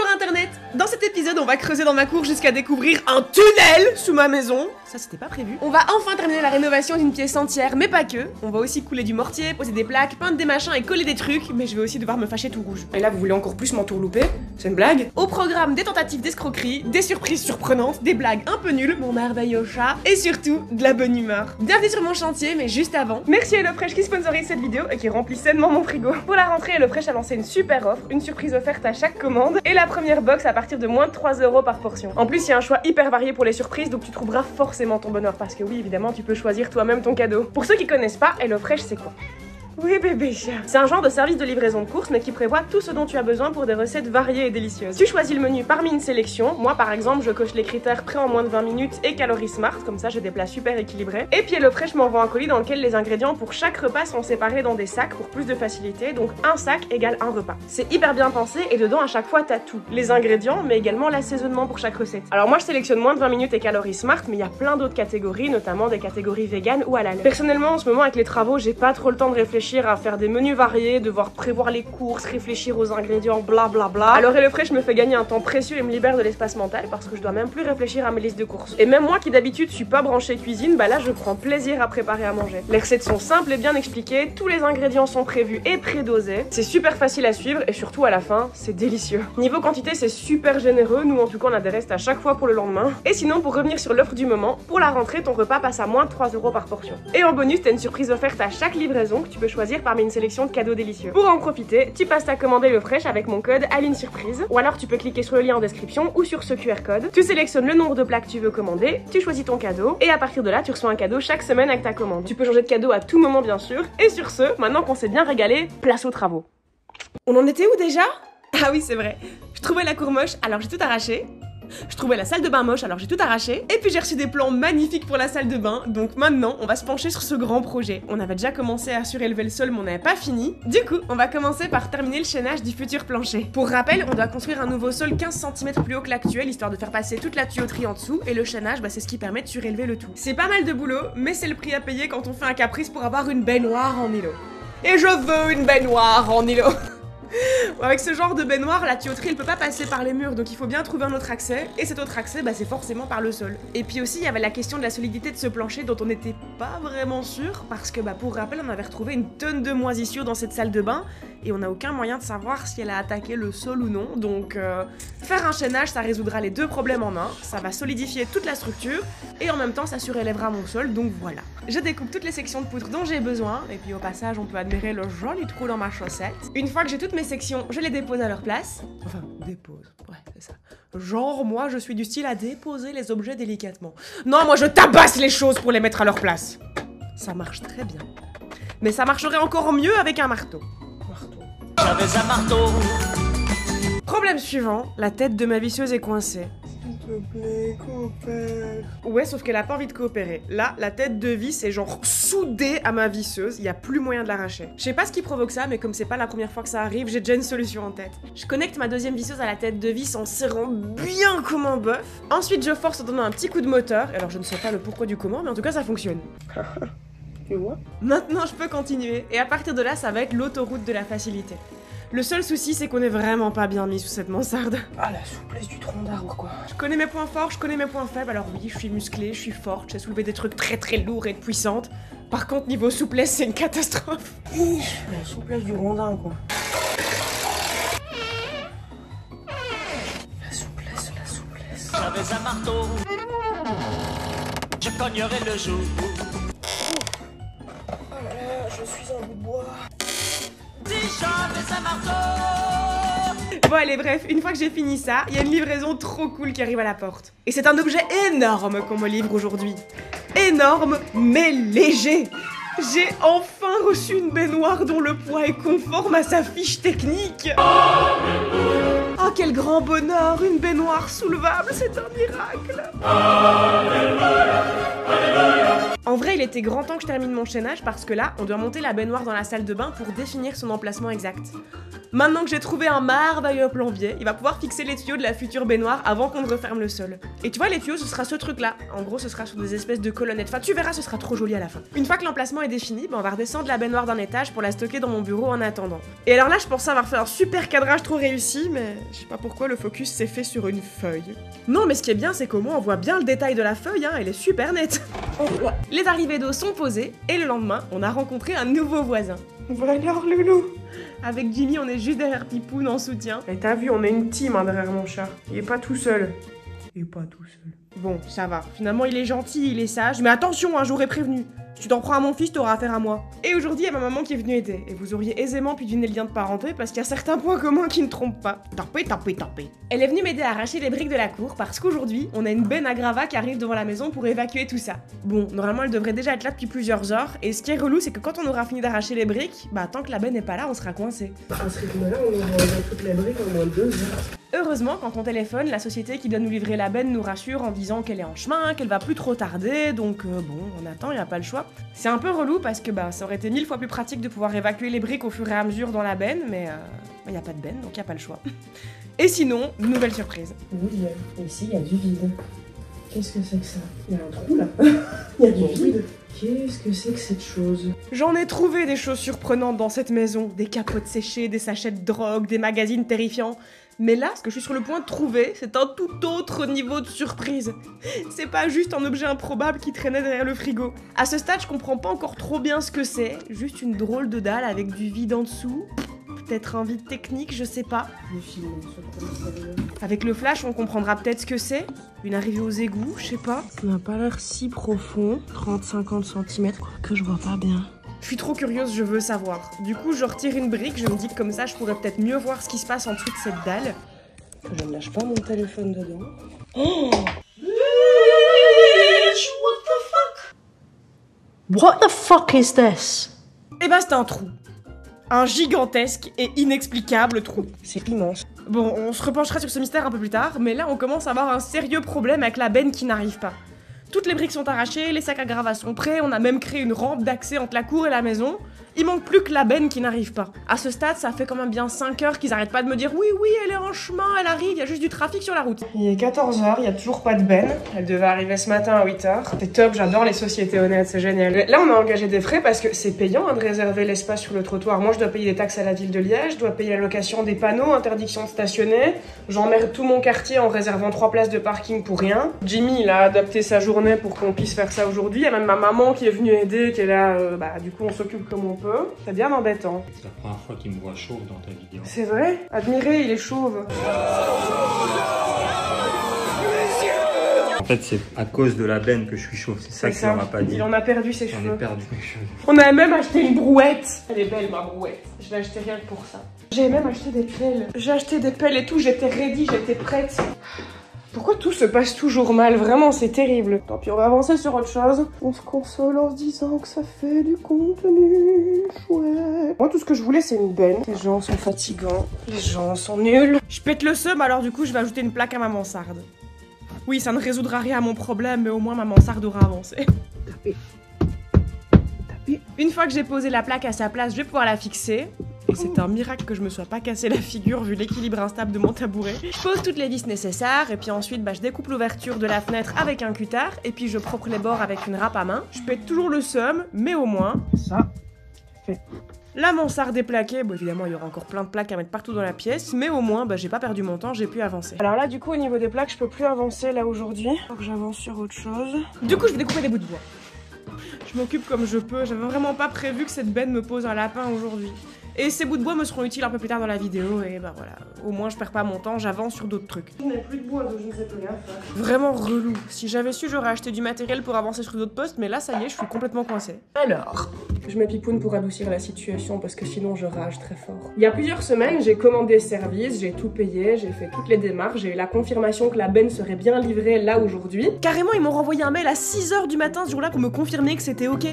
Bonjour internet. Dans cet épisode, on va creuser dans ma cour jusqu'à découvrir un tunnel sous ma maison. Ça, c'était pas prévu. On va enfin terminer la rénovation d'une pièce entière, mais pas que. On va aussi couler du mortier, poser des plaques, peindre des machins et coller des trucs, mais je vais aussi devoir me fâcher tout rouge. Et là, vous voulez encore plus m'entourlouper? C'est une blague? Au programme, des tentatives d'escroquerie, des surprises surprenantes, des blagues un peu nulles, mon merveilleux chat, et surtout, de la bonne humeur. Bienvenue sur mon chantier, mais juste avant, merci à HelloFresh qui sponsorise cette vidéo et qui remplit sainement mon frigo. Pour la rentrée, HelloFresh a lancé une super offre, une surprise offerte à chaque commande, et la première box à partir de moins de 3 € par portion. En plus, il y a un choix hyper varié pour les surprises, donc tu trouveras forcément ton bonheur, parce que oui, évidemment, tu peux choisir toi-même ton cadeau. Pour ceux qui connaissent pas, HelloFresh, c'est quoi? Oui bébé chat. C'est un genre de service de livraison de courses mais qui prévoit tout ce dont tu as besoin pour des recettes variées et délicieuses. Tu choisis le menu parmi une sélection. Moi par exemple je coche les critères prêts en moins de 20 minutes et calories smart, comme ça j'ai des plats super équilibrés. Et puis HelloFresh m'envoie un colis dans lequel les ingrédients pour chaque repas sont séparés dans des sacs pour plus de facilité, donc un sac égale un repas. C'est hyper bien pensé et dedans à chaque fois t'as tout. Les ingrédients mais également l'assaisonnement pour chaque recette. Alors moi je sélectionne moins de 20 minutes et calories smart mais il y a plein d'autres catégories, notamment des catégories vegan ou halal. Personnellement en ce moment avec les travaux j'ai pas trop le temps de réfléchir à faire des menus variés, devoir prévoir les courses, réfléchir aux ingrédients, blablabla. Alors HelloFresh me fait gagner un temps précieux et me libère de l'espace mental parce que je dois même plus réfléchir à mes listes de courses. Et même moi qui d'habitude suis pas branchée cuisine, bah là je prends plaisir à préparer à manger. Les recettes sont simples et bien expliquées, tous les ingrédients sont prévus et prédosés, c'est super facile à suivre et surtout à la fin, c'est délicieux. Niveau quantité, c'est super généreux, nous en tout cas on a des restes à chaque fois pour le lendemain. Et sinon pour revenir sur l'offre du moment, pour la rentrée ton repas passe à moins de 3 € par portion. Et en bonus, t'as une surprise offerte à chaque livraison que tu peux choisir parmi une sélection de cadeaux délicieux. Pour en profiter, tu passes ta commande HelloFresh avec mon code ALINESURPRISE ou alors tu peux cliquer sur le lien en description ou sur ce QR code. Tu sélectionnes le nombre de plats que tu veux commander, tu choisis ton cadeau et à partir de là, tu reçois un cadeau chaque semaine avec ta commande. Tu peux changer de cadeau à tout moment bien sûr. Et sur ce, maintenant qu'on s'est bien régalé, place aux travaux. On en était où déjà? Ah oui, c'est vrai. Je trouvais la cour moche, alors j'ai tout arraché. Je trouvais la salle de bain moche, alors j'ai tout arraché. Et puis j'ai reçu des plans magnifiques pour la salle de bain. Donc maintenant, on va se pencher sur ce grand projet. On avait déjà commencé à surélever le sol, mais on n'avait pas fini. Du coup, on va commencer par terminer le chaînage du futur plancher. Pour rappel, on doit construire un nouveau sol 15 cm plus haut que l'actuel, histoire de faire passer toute la tuyauterie en dessous. Et le chaînage, bah, c'est ce qui permet de surélever le tout. C'est pas mal de boulot, mais c'est le prix à payer quand on fait un caprice pour avoir une baignoire en îlot. Et je veux une baignoire en îlot. Avec ce genre de baignoire, la tuyauterie elle peut pas passer par les murs, donc il faut bien trouver un autre accès, et cet autre accès bah, c'est forcément par le sol. Et puis aussi il y avait la question de la solidité de ce plancher dont on n'était pas vraiment sûr, parce que bah, pour rappel on avait retrouvé une tonne de moisissures dans cette salle de bain, et on n'a aucun moyen de savoir si elle a attaqué le sol ou non, donc faire un chaînage ça résoudra les deux problèmes en un, ça va solidifier toute la structure, et en même temps ça surélèvera mon sol, donc voilà. Je découpe toutes les sections de poutre dont j'ai besoin, et puis au passage on peut admirer le joli trou dans ma chaussette. Une fois que j'ai toutes mes sections, je les dépose à leur place. Enfin, dépose, ouais, c'est ça. Genre, moi, je suis du style à déposer les objets délicatement. Non, moi, je tabasse les choses pour les mettre à leur place. Ça marche très bien. Mais ça marcherait encore mieux avec un marteau. J'avais un marteau. Problème suivant, la tête de ma visseuse est coincée. S'il te plaît, coopère. Ouais, sauf qu'elle a pas envie de coopérer. Là, la tête de vis est genre soudée à ma visseuse, il y a plus moyen de l'arracher. Je sais pas ce qui provoque ça, mais comme c'est pas la première fois que ça arrive, j'ai déjà une solution en tête. Je connecte ma deuxième visseuse à la tête de vis en serrant bien comme un bœuf. Ensuite, je force en donnant un petit coup de moteur. Alors, je ne sais pas le pourquoi du comment, mais en tout cas, ça fonctionne. Tu vois ? Maintenant, je peux continuer. Et à partir de là, ça va être l'autoroute de la facilité. Le seul souci, c'est qu'on est vraiment pas bien mis sous cette mansarde. Ah, la souplesse du tronc d'arbre, quoi. Je connais mes points forts, je connais mes points faibles. Alors oui, je suis musclée, je suis forte, j'ai soulevé des trucs très lourds et puissantes. Par contre, niveau souplesse, c'est une catastrophe. La souplesse du rondin, quoi. La souplesse. J'avais un marteau, je cognerais le jour. Oh là là, je suis un bout de bois. Bon allez bref, une fois que j'ai fini ça, il y a une livraison trop cool qui arrive à la porte. Et c'est un objet énorme qu'on me livre aujourd'hui. Énorme mais léger. J'ai enfin reçu une baignoire dont le poids est conforme à sa fiche technique. Oh quel grand bonheur, une baignoire soulevable, c'est un miracle. En vrai, il était grand temps que je termine mon chaînage parce que là, on doit monter la baignoire dans la salle de bain pour définir son emplacement exact. Maintenant que j'ai trouvé un merveilleux plombier, il va pouvoir fixer les tuyaux de la future baignoire avant qu'on ne referme le sol. Et tu vois, les tuyaux, ce sera ce truc-là. En gros, ce sera sur des espèces de colonnettes. Enfin, tu verras, ce sera trop joli à la fin. Une fois que l'emplacement est défini, on va redescendre la baignoire d'un étage pour la stocker dans mon bureau en attendant. Et alors là, je pensais avoir fait un super cadrage trop réussi, mais je sais pas pourquoi le focus s'est fait sur une feuille. Non, mais ce qui est bien, c'est qu'au moins on voit bien le détail de la feuille, hein, elle est super nette. Les arrivées d'eau sont posées, et le lendemain, on a rencontré un nouveau voisin. Voilà alors, Loulou. Avec Jimmy, on est juste derrière Pipoun en soutien. Et t'as vu, on est une team hein, derrière mon chat. Il est pas tout seul. Il est pas tout seul. Bon, ça va. Finalement, il est gentil, il est sage. Mais attention, hein, j'aurais prévenu. Si tu t'en prends à mon fils, t'auras affaire à moi. Et aujourd'hui, il y a ma maman qui est venue aider. Et vous auriez aisément pu deviner le lien de parenté parce qu'il y a certains points communs qui ne trompent pas. Tapé. Elle est venue m'aider à arracher les briques de la cour parce qu'aujourd'hui, on a une benne à gravats qui arrive devant la maison pour évacuer tout ça. Bon, normalement, elle devrait déjà être là depuis plusieurs heures. Et ce qui est relou, c'est que quand on aura fini d'arracher les briques, bah tant que la benne n'est pas là, on sera coincé. À ce rythme-là, on aura toutes les briques en moins de 2 heures. Heureusement, quand on téléphone, la société qui doit nous livrer la benne nous rassure en disant qu'elle est en chemin, qu'elle va plus trop tarder, donc bon, on attend, y a pas le choix. C'est un peu relou parce que bah ça aurait été 1000 fois plus pratique de pouvoir évacuer les briques au fur et à mesure dans la benne, mais y a pas de benne, donc y a pas le choix. Et sinon, nouvelle surprise. Oui, ici il y a du vide. Qu'est-ce que c'est que ça? Il y a un trou là. Il y a du vide. Qu'est-ce que c'est que cette chose? J'en ai trouvé des choses surprenantes dans cette maison. Des capotes séchées, des sachets de drogue, des magazines terrifiants. Mais là, ce que je suis sur le point de trouver, c'est un tout autre niveau de surprise. C'est pas juste un objet improbable qui traînait derrière le frigo. À ce stade, je comprends pas encore trop bien ce que c'est. Juste une drôle de dalle avec du vide en dessous. Peut-être un vide technique, je sais pas. Avec le flash, on comprendra peut-être ce que c'est. Une arrivée aux égouts, je sais pas. Ça n'a pas l'air si profond. 30-50 cm, que je vois pas bien. Je suis trop curieuse, je veux savoir. Du coup, je retire une brique, je me dis que comme ça, je pourrais peut-être mieux voir ce qui se passe en dessous de cette dalle. Que je ne lâche pas mon téléphone dedans. Oh! Bitch, what the fuck? What the fuck is this? Eh ben, c'est un trou. Un gigantesque et inexplicable trou. C'est immense. Bon, on se repenchera sur ce mystère un peu plus tard, mais là, on commence à avoir un sérieux problème avec la benne qui n'arrive pas. Toutes les briques sont arrachées, les sacs à gravats sont prêts, on a même créé une rampe d'accès entre la cour et la maison. Il manque plus que la benne qui n'arrive pas. À ce stade, ça fait quand même bien 5 heures qu'ils arrêtent pas de me dire oui, elle est en chemin, elle arrive, il y a juste du trafic sur la route. Il est 14 h, il y a toujours pas de benne. Elle devait arriver ce matin à 8 h. C'est top, j'adore les sociétés honnêtes, c'est génial. Là, on a engagé des frais parce que c'est payant hein, de réserver l'espace sur le trottoir. Moi, je dois payer des taxes à la ville de Liège, je dois payer la location des panneaux, interdiction de stationner. J'emmerde tout mon quartier en réservant 3 places de parking pour rien. Jimmy, il a adapté sa journée pour qu'on puisse faire ça aujourd'hui. Il y a même ma maman qui est venue aider, qui est là, du coup, on s'occupe comme on peut. C'est bien embêtant. C'est la première fois qu'il me voit chauve dans ta vidéo. C'est vrai? Admirez, il est chauve. En fait, c'est à cause de la benne que je suis chauve. C'est ça qu'il n'en a pas dit. Il en a perdu ses cheveux. J'en ai perdu mes cheveux. On a même acheté une brouette. Elle est belle, ma brouette. Je l'ai achetée rien que pour ça. J'ai même acheté des pelles. J'ai acheté des pelles et tout. J'étais ready, j'étais prête. Pourquoi tout se passe toujours mal? Vraiment, c'est terrible. Tant pis, on va avancer sur autre chose. On se console en se disant que ça fait du contenu chouette. Moi, tout ce que je voulais, c'est une benne. Les gens sont fatigants. Les gens sont nuls. Je pète le seum, alors du coup, je vais ajouter une plaque à ma mansarde. Oui, ça ne résoudra rien à mon problème, mais au moins ma mansarde aura avancé. Tapez. Une fois que j'ai posé la plaque à sa place, je vais pouvoir la fixer. Et c'est un miracle que je me sois pas cassé la figure vu l'équilibre instable de mon tabouret. Je pose toutes les vis nécessaires et puis ensuite je découpe l'ouverture de la fenêtre avec un cutter et puis je propre les bords avec une râpe à main. Je pète toujours le seum, mais au moins, ça fait. La mansarde est plaquée, bon évidemment il y aura encore plein de plaques à mettre partout dans la pièce, mais au moins j'ai pas perdu mon temps, j'ai pu avancer. Alors là du coup au niveau des plaques je peux plus avancer là aujourd'hui, faut que j'avance sur autre chose. Du coup je vais découper des bouts de bois. Je m'occupe comme je peux, j'avais vraiment pas prévu que cette benne me pose un lapin aujourd'hui. Et ces bouts de bois me seront utiles un peu plus tard dans la vidéo et bah voilà, au moins je perds pas mon temps, j'avance sur d'autres trucs. Je n'ai plus de bois donc je ne sais plus rien faire. Vraiment relou. Si j'avais su, j'aurais acheté du matériel pour avancer sur d'autres postes, mais là ça y est, je suis complètement coincée. Alors, je mets Pipoun pour adoucir la situation parce que sinon je rage très fort. Il y a plusieurs semaines, j'ai commandé ce service, j'ai tout payé, j'ai fait toutes les démarches, j'ai eu la confirmation que la benne serait bien livrée là aujourd'hui. Carrément, ils m'ont renvoyé un mail à 6 h du matin ce jour-là pour me confirmer que c'était ok.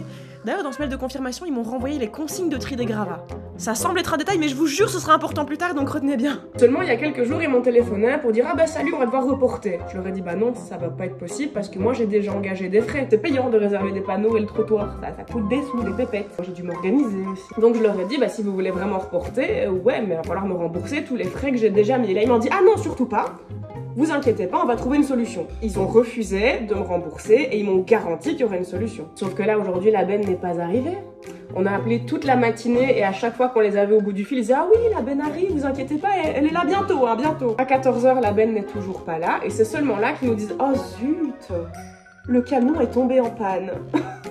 D'ailleurs, dans ce mail de confirmation, ils m'ont renvoyé les consignes de tri des gravats. Ça semble être un détail, mais je vous jure, ce sera important plus tard, donc retenez bien. Seulement, il y a quelques jours, ils m'ont téléphoné pour dire « Ah bah salut, on va devoir reporter ». Je leur ai dit « Bah non, ça va pas être possible parce que moi, j'ai déjà engagé des frais. C'est payant de réserver des panneaux et le trottoir. Ça coûte des sous, des pépettes. J'ai dû m'organiser aussi. » Donc je leur ai dit « Bah si vous voulez vraiment reporter, ouais, mais il va falloir me rembourser tous les frais que j'ai déjà mis. » Et là, ils m'ont dit « Ah non, surtout pas. vous inquiétez pas, on va trouver une solution. Ils ont refusé de me rembourser et ils m'ont garanti qu'il y aurait une solution. Sauf que là, aujourd'hui, la benne n'est pas arrivée. On a appelé toute la matinée et à chaque fois qu'on les avait au bout du fil, ils disaient « Ah oui, la benne arrive, vous inquiétez pas, elle est là bientôt, hein, bientôt ». À 14 h, la benne n'est toujours pas là et c'est seulement là qu'ils nous disent « Oh zut, le camion est tombé en panne ».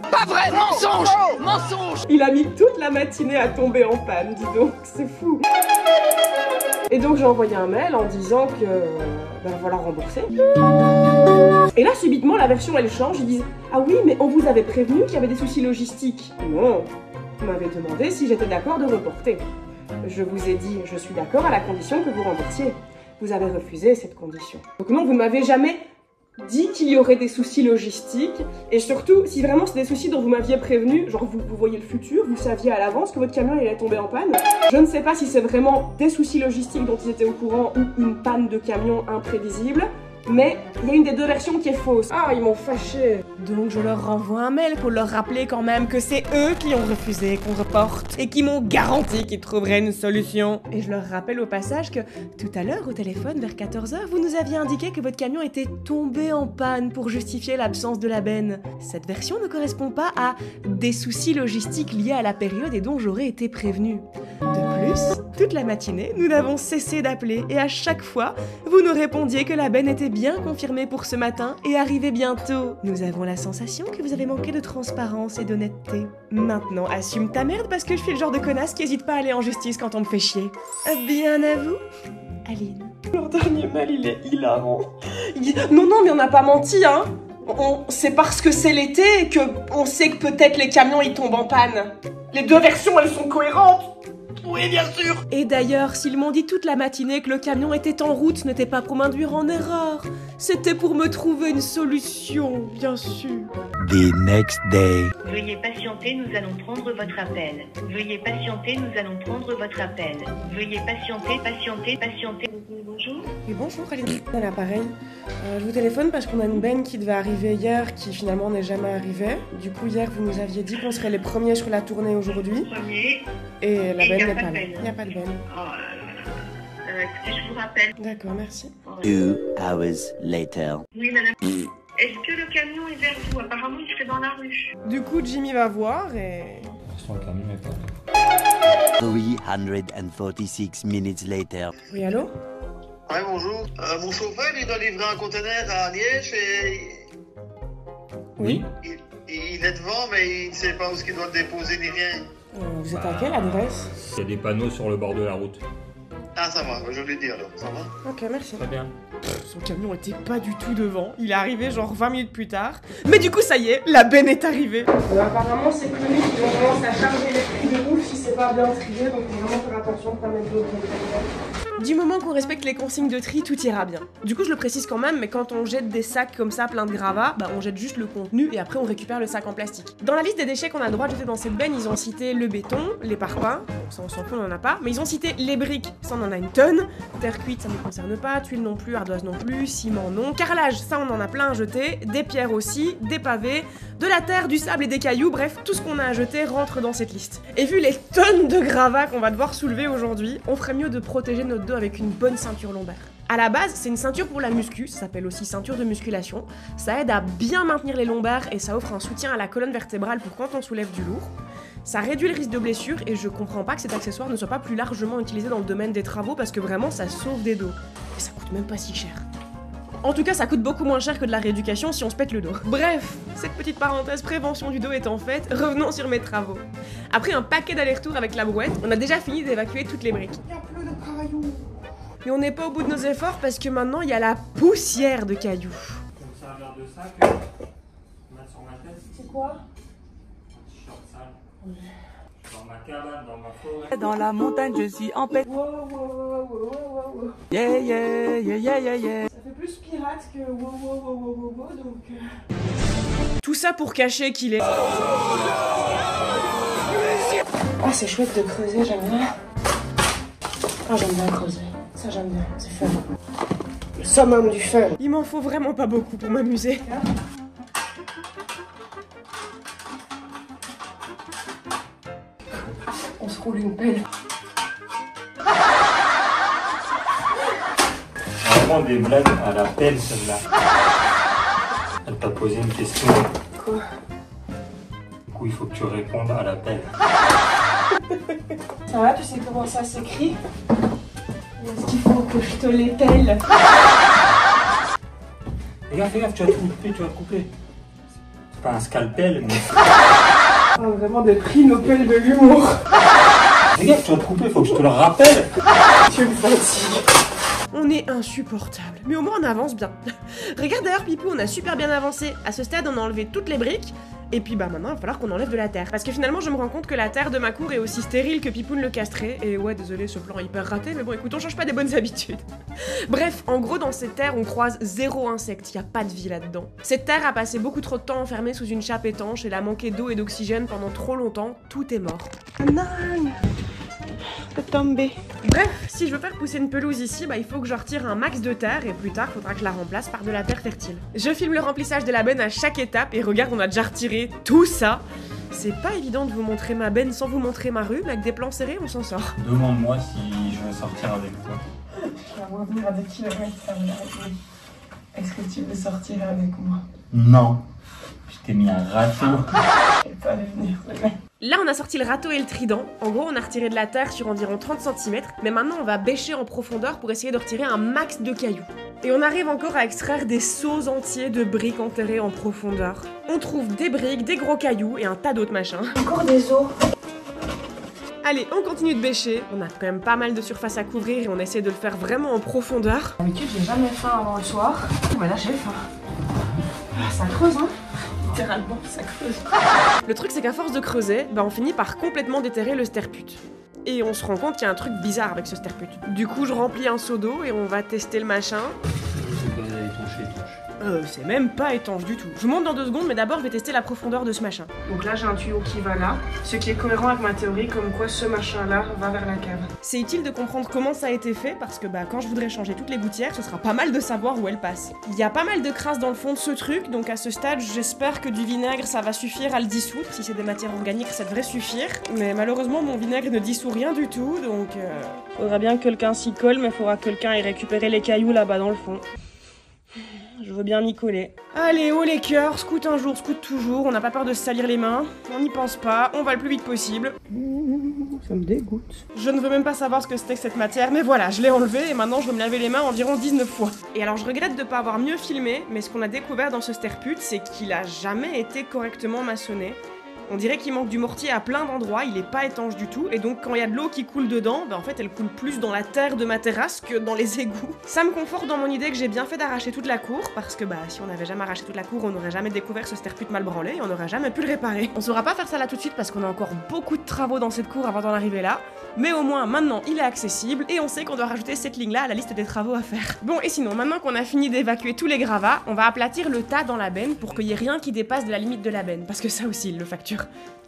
Pas vrai, mensonge, mensonge. Il a mis toute la matinée à tomber en panne, dis donc, c'est fou. Et donc j'ai envoyé un mail en disant que voilà, remboursé. Et là subitement la version elle change, ils disent ah oui mais on vous avait prévenu qu'il y avait des soucis logistiques. Non, vous m'avez demandé si j'étais d'accord de reporter. Je vous ai dit je suis d'accord à la condition que vous remboursiez. Vous avez refusé cette condition. Donc non, vous ne m'avez jamais dit qu'il y aurait des soucis logistiques et surtout si vraiment c'est des soucis dont vous m'aviez prévenu, genre vous voyez le futur, vous saviez à l'avance que votre camion allait tomber en panne. Je ne sais pas si c'est vraiment des soucis logistiques dont ils étaient au courant ou une panne de camion imprévisible, mais il y a une des deux versions qui est fausse. Ah, ils m'ont fâché. Donc je leur renvoie un mail pour leur rappeler quand même que c'est eux qui ont refusé qu'on reporte et qui m'ont garanti qu'ils trouveraient une solution. Et je leur rappelle au passage que tout à l'heure au téléphone vers 14 h, vous nous aviez indiqué que votre camion était tombé en panne pour justifier l'absence de la benne. Cette version ne correspond pas à des soucis logistiques liés à la période et dont j'aurais été prévenue. De plus, toute la matinée, nous n'avons cessé d'appeler et à chaque fois, vous nous répondiez que la benne était bien confirmée pour ce matin et arrivait bientôt. Nous avons la sensation que vous avez manqué de transparence et d'honnêteté. Maintenant, assume ta merde parce que je suis le genre de connasse qui hésite pas à aller en justice quand on me fait chier. Bien à vous, Aline. Leur dernier mail, il est hilarant. Il dit « Non, mais on n'a pas menti, hein. C'est parce que c'est l'été que on sait que peut-être les camions, ils tombent en panne. Les deux versions, elles sont cohérentes. » Oui, bien sûr. Et d'ailleurs, s'ils m'ont dit toute la matinée que le camion était en route, ce n'était pas pour m'induire en erreur. C'était pour me trouver une solution, bien sûr. The next day. Veuillez patienter, nous allons prendre votre appel. Veuillez patienter, nous allons prendre votre appel. Veuillez patienter, patienter. Bonjour. Oui, bonjour, Aline. À l'appareil. Je vous téléphone parce qu'on a une benne qui devait arriver hier, qui finalement n'est jamais arrivée. Du coup, hier, vous nous aviez dit qu'on serait les premiers sur la tournée aujourd'hui. Et la benne n'est pas là. Il n'y a pas de benne. Oh là là. Écoutez, je vous rappelle. D'accord, merci. 2 hours later. Oui, madame. Est-ce que le camion est vers vous? Apparemment, il serait dans la rue. Du coup, Jimmy va voir et... Pour l'instant, le camion est pas là. 346 minutes later. Oui, allô? Ouais, bonjour. Mon chauffeur, il doit livrer un conteneur à Liège et... Oui. Il est devant, mais il ne sait pas où il doit le déposer ni rien. Vous êtes à quelle adresse? Il y a des panneaux sur le bord de la route. Ah, ça va, je l'ai dit alors, ça va? Ok, merci. Très bien. Son camion était pas du tout devant. Il est arrivé genre 20 minutes plus tard. Mais du coup, ça y est, la benne est arrivée. Apparemment, c'est que lui qui commence à charger les prix de ouf si c'est pas bien trié. Donc, faut vraiment faire attention de pas mettre d'autres. Du moment qu'on respecte les consignes de tri, tout ira bien. Du coup, je le précise quand même, mais quand on jette des sacs comme ça plein de gravats, bah on jette juste le contenu et après on récupère le sac en plastique. Dans la liste des déchets qu'on a le droit de jeter dans cette benne, ils ont cité le béton, les parpaings, ça on s'en fout, on en a pas, mais ils ont cité les briques, ça on en a une tonne, terre cuite ça ne concerne pas, tuiles non plus, ardoise non plus, ciment non, carrelage ça on en a plein à jeter, des pierres aussi, des pavés, de la terre, du sable et des cailloux, bref, tout ce qu'on a à jeter rentre dans cette liste. Et vu les tonnes de gravats qu'on va devoir soulever aujourd'hui, on ferait mieux de protéger notre dos avec une bonne ceinture lombaire. À la base, c'est une ceinture pour la muscu, ça s'appelle aussi ceinture de musculation. Ça aide à bien maintenir les lombaires et ça offre un soutien à la colonne vertébrale pour quand on soulève du lourd. Ça réduit le risque de blessure et je comprends pas que cet accessoire ne soit pas plus largement utilisé dans le domaine des travaux parce que vraiment ça sauve des dos. Et ça coûte même pas si cher. En tout cas, ça coûte beaucoup moins cher que de la rééducation si on se pète le dos. Bref, cette petite parenthèse prévention du dos étant faite, revenons sur mes travaux. Après un paquet d'allers-retours avec la brouette, on a déjà fini d'évacuer toutes les briques. Il y a plus de cailloux. Mais on n'est pas au bout de nos efforts parce que maintenant il y a la poussière de cailloux. Donc ça a l'air de ça que mettre sur ma tête. C'est quoi? Un t-shirt sale. Dans ma cabane, dans ma forêt. Dans la montagne, je suis en paix. Wow. Yeah, yeah, yeah, yeah, yeah, yeah. Ça fait plus pirate que wow, donc... Tout ça pour cacher qu'il est... Ah, c'est chouette de creuser, j'aime bien. Ah, j'aime bien creuser. Ça, j'aime bien, c'est fun. Le summum du fun. Il m'en faut vraiment pas beaucoup pour m'amuser. On se roule une pelle. vraiment des blagues à la pelle, celle-là. Elle t'a posé une question. Quoi? Du coup, il faut que tu répondes à la pelle. Ça va, tu sais comment ça s'écrit? Est-ce qu'il faut que je te l'épelle? Fais gaffe, tu vas te couper, tu vas te couper. C'est pas un scalpel, mais... On a vraiment des prix Nobel de l'humour. Fais gaffe, tu vas te couper, faut que je te le rappelle. Tu me fatigues. On est insupportable, mais au moins on avance bien. Regarde d'ailleurs Pipou, on a super bien avancé. À ce stade, on a enlevé toutes les briques. Et puis bah maintenant il va falloir qu'on enlève de la terre. Parce que finalement je me rends compte que la terre de ma cour est aussi stérile que Pipoun le castré. Et ouais désolé ce plan est hyper raté, mais bon écoute on change pas des bonnes habitudes. Bref, en gros dans cette terre on croise 0 insecte, y a pas de vie là-dedans. Cette terre a passé beaucoup trop de temps enfermée sous une chape étanche, elle a manqué d'eau et d'oxygène pendant trop longtemps, tout est mort. Non, de tomber. Bref, si je veux faire pousser une pelouse ici, bah il faut que je retire un max de terre et plus tard faudra que je la remplace par de la terre fertile. Je filme le remplissage de la benne à chaque étape et regarde on a déjà retiré tout ça. C'est pas évident de vous montrer ma benne sans vous montrer ma rue, mais avec des plans serrés on s'en sort. Demande-moi si je veux sortir avec toi. Je vais revenir à des kilomètres avec. Est-ce que tu veux sortir avec moi? Non. Je t'ai mis un râteau. Je vais pas venir. Là, on a sorti le râteau et le trident. En gros, on a retiré de la terre sur environ 30 cm, mais maintenant, on va bêcher en profondeur pour essayer de retirer un max de cailloux. Et on arrive encore à extraire des seaux entiers de briques enterrées en profondeur. On trouve des briques, des gros cailloux et un tas d'autres machins. Encore des os. Allez, on continue de bêcher. On a quand même pas mal de surface à couvrir et on essaie de le faire vraiment en profondeur. D'habitude, j'ai jamais faim avant le soir. Mais là, j'ai faim. Ça creuse, hein? Littéralement, ça creuse. Le truc, c'est qu'à force de creuser, bah on finit par complètement déterrer le sterput. Et on se rend compte qu'il y a un truc bizarre avec ce sterput. Du coup, je remplis un seau d'eau et on va tester le machin. C'est même pas étanche du tout. Je vous montre dans 2 secondes, mais d'abord je vais tester la profondeur de ce machin. Donc là j'ai un tuyau qui va là, ce qui est cohérent avec ma théorie comme quoi ce machin là va vers la cave. C'est utile de comprendre comment ça a été fait parce que bah quand je voudrais changer toutes les gouttières, ce sera pas mal de savoir où elles passent. Il y a pas mal de crasse dans le fond de ce truc, donc à ce stade j'espère que du vinaigre ça va suffire à le dissoudre. Si c'est des matières organiques ça devrait suffire, mais malheureusement mon vinaigre ne dissout rien du tout, donc faudra bien que quelqu'un s'y colle, mais faudra que quelqu'un ait récupéré les cailloux là-bas dans le fond. Je veux bien m'y coller. Allez, haut les cœurs, scout un jour, scout toujours, on n'a pas peur de se salir les mains, on n'y pense pas, on va le plus vite possible. Ça me dégoûte. Je ne veux même pas savoir ce que c'était que cette matière, mais voilà, je l'ai enlevé et maintenant je vais me laver les mains environ 19 fois. Et alors je regrette de ne pas avoir mieux filmé, mais ce qu'on a découvert dans ce sterput, c'est qu'il a jamais été correctement maçonné. On dirait qu'il manque du mortier à plein d'endroits, il est pas étanche du tout, et donc quand il y a de l'eau qui coule dedans, bah en fait elle coule plus dans la terre de ma terrasse que dans les égouts. Ça me conforte dans mon idée que j'ai bien fait d'arracher toute la cour, parce que bah si on n'avait jamais arraché toute la cour, on n'aurait jamais découvert ce sterput mal branlé, et on n'aurait jamais pu le réparer. On saura pas faire ça là tout de suite parce qu'on a encore beaucoup de travaux dans cette cour avant d'en arriver là, mais au moins maintenant il est accessible, et on sait qu'on doit rajouter cette ligne là à la liste des travaux à faire. Bon et sinon, maintenant qu'on a fini d'évacuer tous les gravats, on va aplatir le tas dans la benne pour qu'il y ait rien qui dépasse de la limite de la benne, parce que ça aussi il le facture.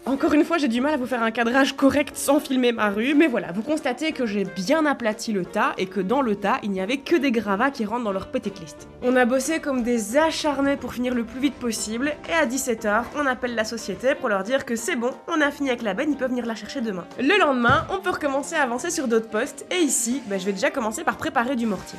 Encore une fois, j'ai du mal à vous faire un cadrage correct sans filmer ma rue, mais voilà, vous constatez que j'ai bien aplati le tas et que dans le tas, il n'y avait que des gravats qui rentrent dans leur petite liste. On a bossé comme des acharnés pour finir le plus vite possible, et à 17 h, on appelle la société pour leur dire que c'est bon, on a fini avec la benne, ils peuvent venir la chercher demain. Le lendemain, on peut recommencer à avancer sur d'autres postes, et ici, je vais déjà commencer par préparer du mortier.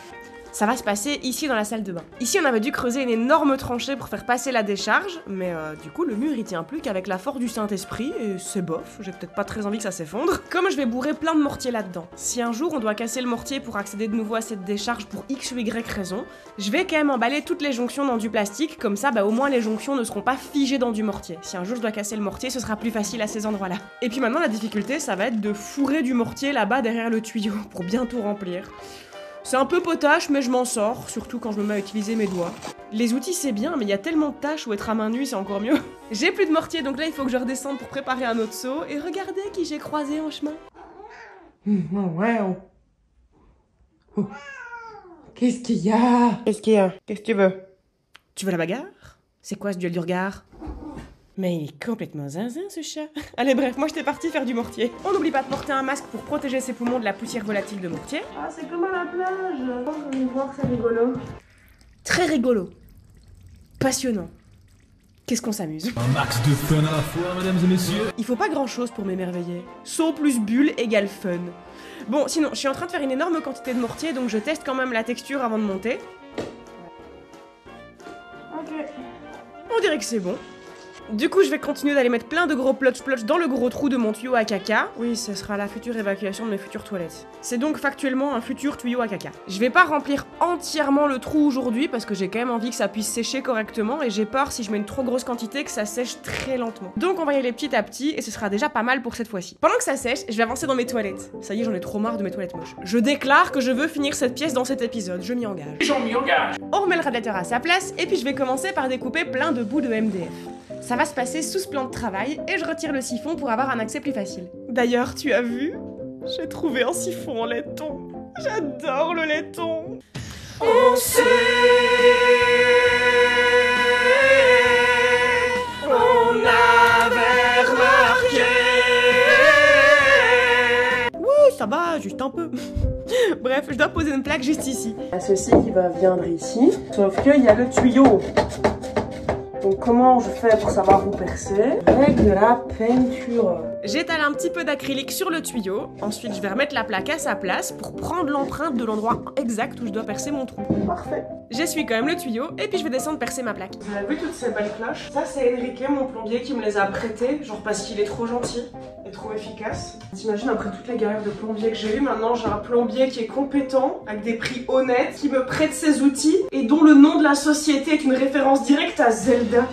Ça va se passer ici dans la salle de bain. Ici on avait dû creuser une énorme tranchée pour faire passer la décharge, mais du coup le mur il tient plus qu'avec la force du Saint-Esprit, et c'est bof, j'ai peut-être pas très envie que ça s'effondre. Comme je vais bourrer plein de mortiers là-dedans, si un jour on doit casser le mortier pour accéder de nouveau à cette décharge pour X ou Y raison, je vais quand même emballer toutes les jonctions dans du plastique, comme ça au moins les jonctions ne seront pas figées dans du mortier. Si un jour je dois casser le mortier, ce sera plus facile à ces endroits-là. Et puis maintenant la difficulté ça va être de fourrer du mortier là-bas derrière le tuyau pour bien tout remplir. C'est un peu potache, mais je m'en sors, surtout quand je me mets à utiliser mes doigts. Les outils c'est bien, mais il y a tellement de tâches où être à main nue c'est encore mieux. J'ai plus de mortier, donc là il faut que je redescende pour préparer un autre seau, et regardez qui j'ai croisé en chemin. Oh. Qu'est-ce qu'il y a? Qu'est-ce qu'il y a? Qu'est-ce que tu veux? Tu veux la bagarre? C'est quoi ce duel du regard? Mais il est complètement zinzin ce chat. Allez bref, moi j'étais partie faire du mortier. On n'oublie pas de porter un masque pour protéger ses poumons de la poussière volatile de mortier. Ah c'est comme à la plage. On va voir, c'est rigolo. Très rigolo. Passionnant. Qu'est-ce qu'on s'amuse. Un max de fun à la fois, mesdames et messieurs. Il faut pas grand chose pour m'émerveiller. Saut plus bulle égale fun. Bon, sinon, je suis en train de faire une énorme quantité de mortier, donc je teste quand même la texture avant de monter. Ok. On dirait que c'est bon. Du coup, je vais continuer d'aller mettre plein de gros plotch-plotch dans le gros trou de mon tuyau à caca. Oui, ce sera la future évacuation de mes futures toilettes. C'est donc factuellement un futur tuyau à caca. Je vais pas remplir entièrement le trou aujourd'hui parce que j'ai quand même envie que ça puisse sécher correctement et j'ai peur si je mets une trop grosse quantité que ça sèche très lentement. Donc on va y aller petit à petit et ce sera déjà pas mal pour cette fois-ci. Pendant que ça sèche, je vais avancer dans mes toilettes. Ça y est, j'en ai trop marre de mes toilettes moches. Je déclare que je veux finir cette pièce dans cet épisode, je m'y engage. On remet le radiateur à sa place et puis je vais commencer par découper plein de bouts de MDF. Ça va se passer sous ce plan de travail et je retire le siphon pour avoir un accès plus facile. D'ailleurs, tu as vu? J'ai trouvé un siphon en laiton. J'adore le laiton. On sait, on avait remarqué. Oui, ça va, juste un peu. Bref, je dois poser une plaque juste ici. Il y a ceci qui va venir ici, sauf qu'il y a le tuyau. Donc comment je fais pour savoir où percer? Avec de la peinture. J'étale un petit peu d'acrylique sur le tuyau, ensuite je vais remettre la plaque à sa place pour prendre l'empreinte de l'endroit exact où je dois percer mon trou. Parfait. J'essuie quand même le tuyau et puis je vais descendre percer ma plaque. Vous avez vu toutes ces belles cloches? Ça c'est Enrique, mon plombier, qui me les a prêtées, genre parce qu'il est trop gentil et trop efficace. T'imagines, après toutes les galères de plombier que j'ai eues, maintenant j'ai un plombier qui est compétent, avec des prix honnêtes, qui me prête ses outils et dont le nom de la société est une référence directe à Zelda.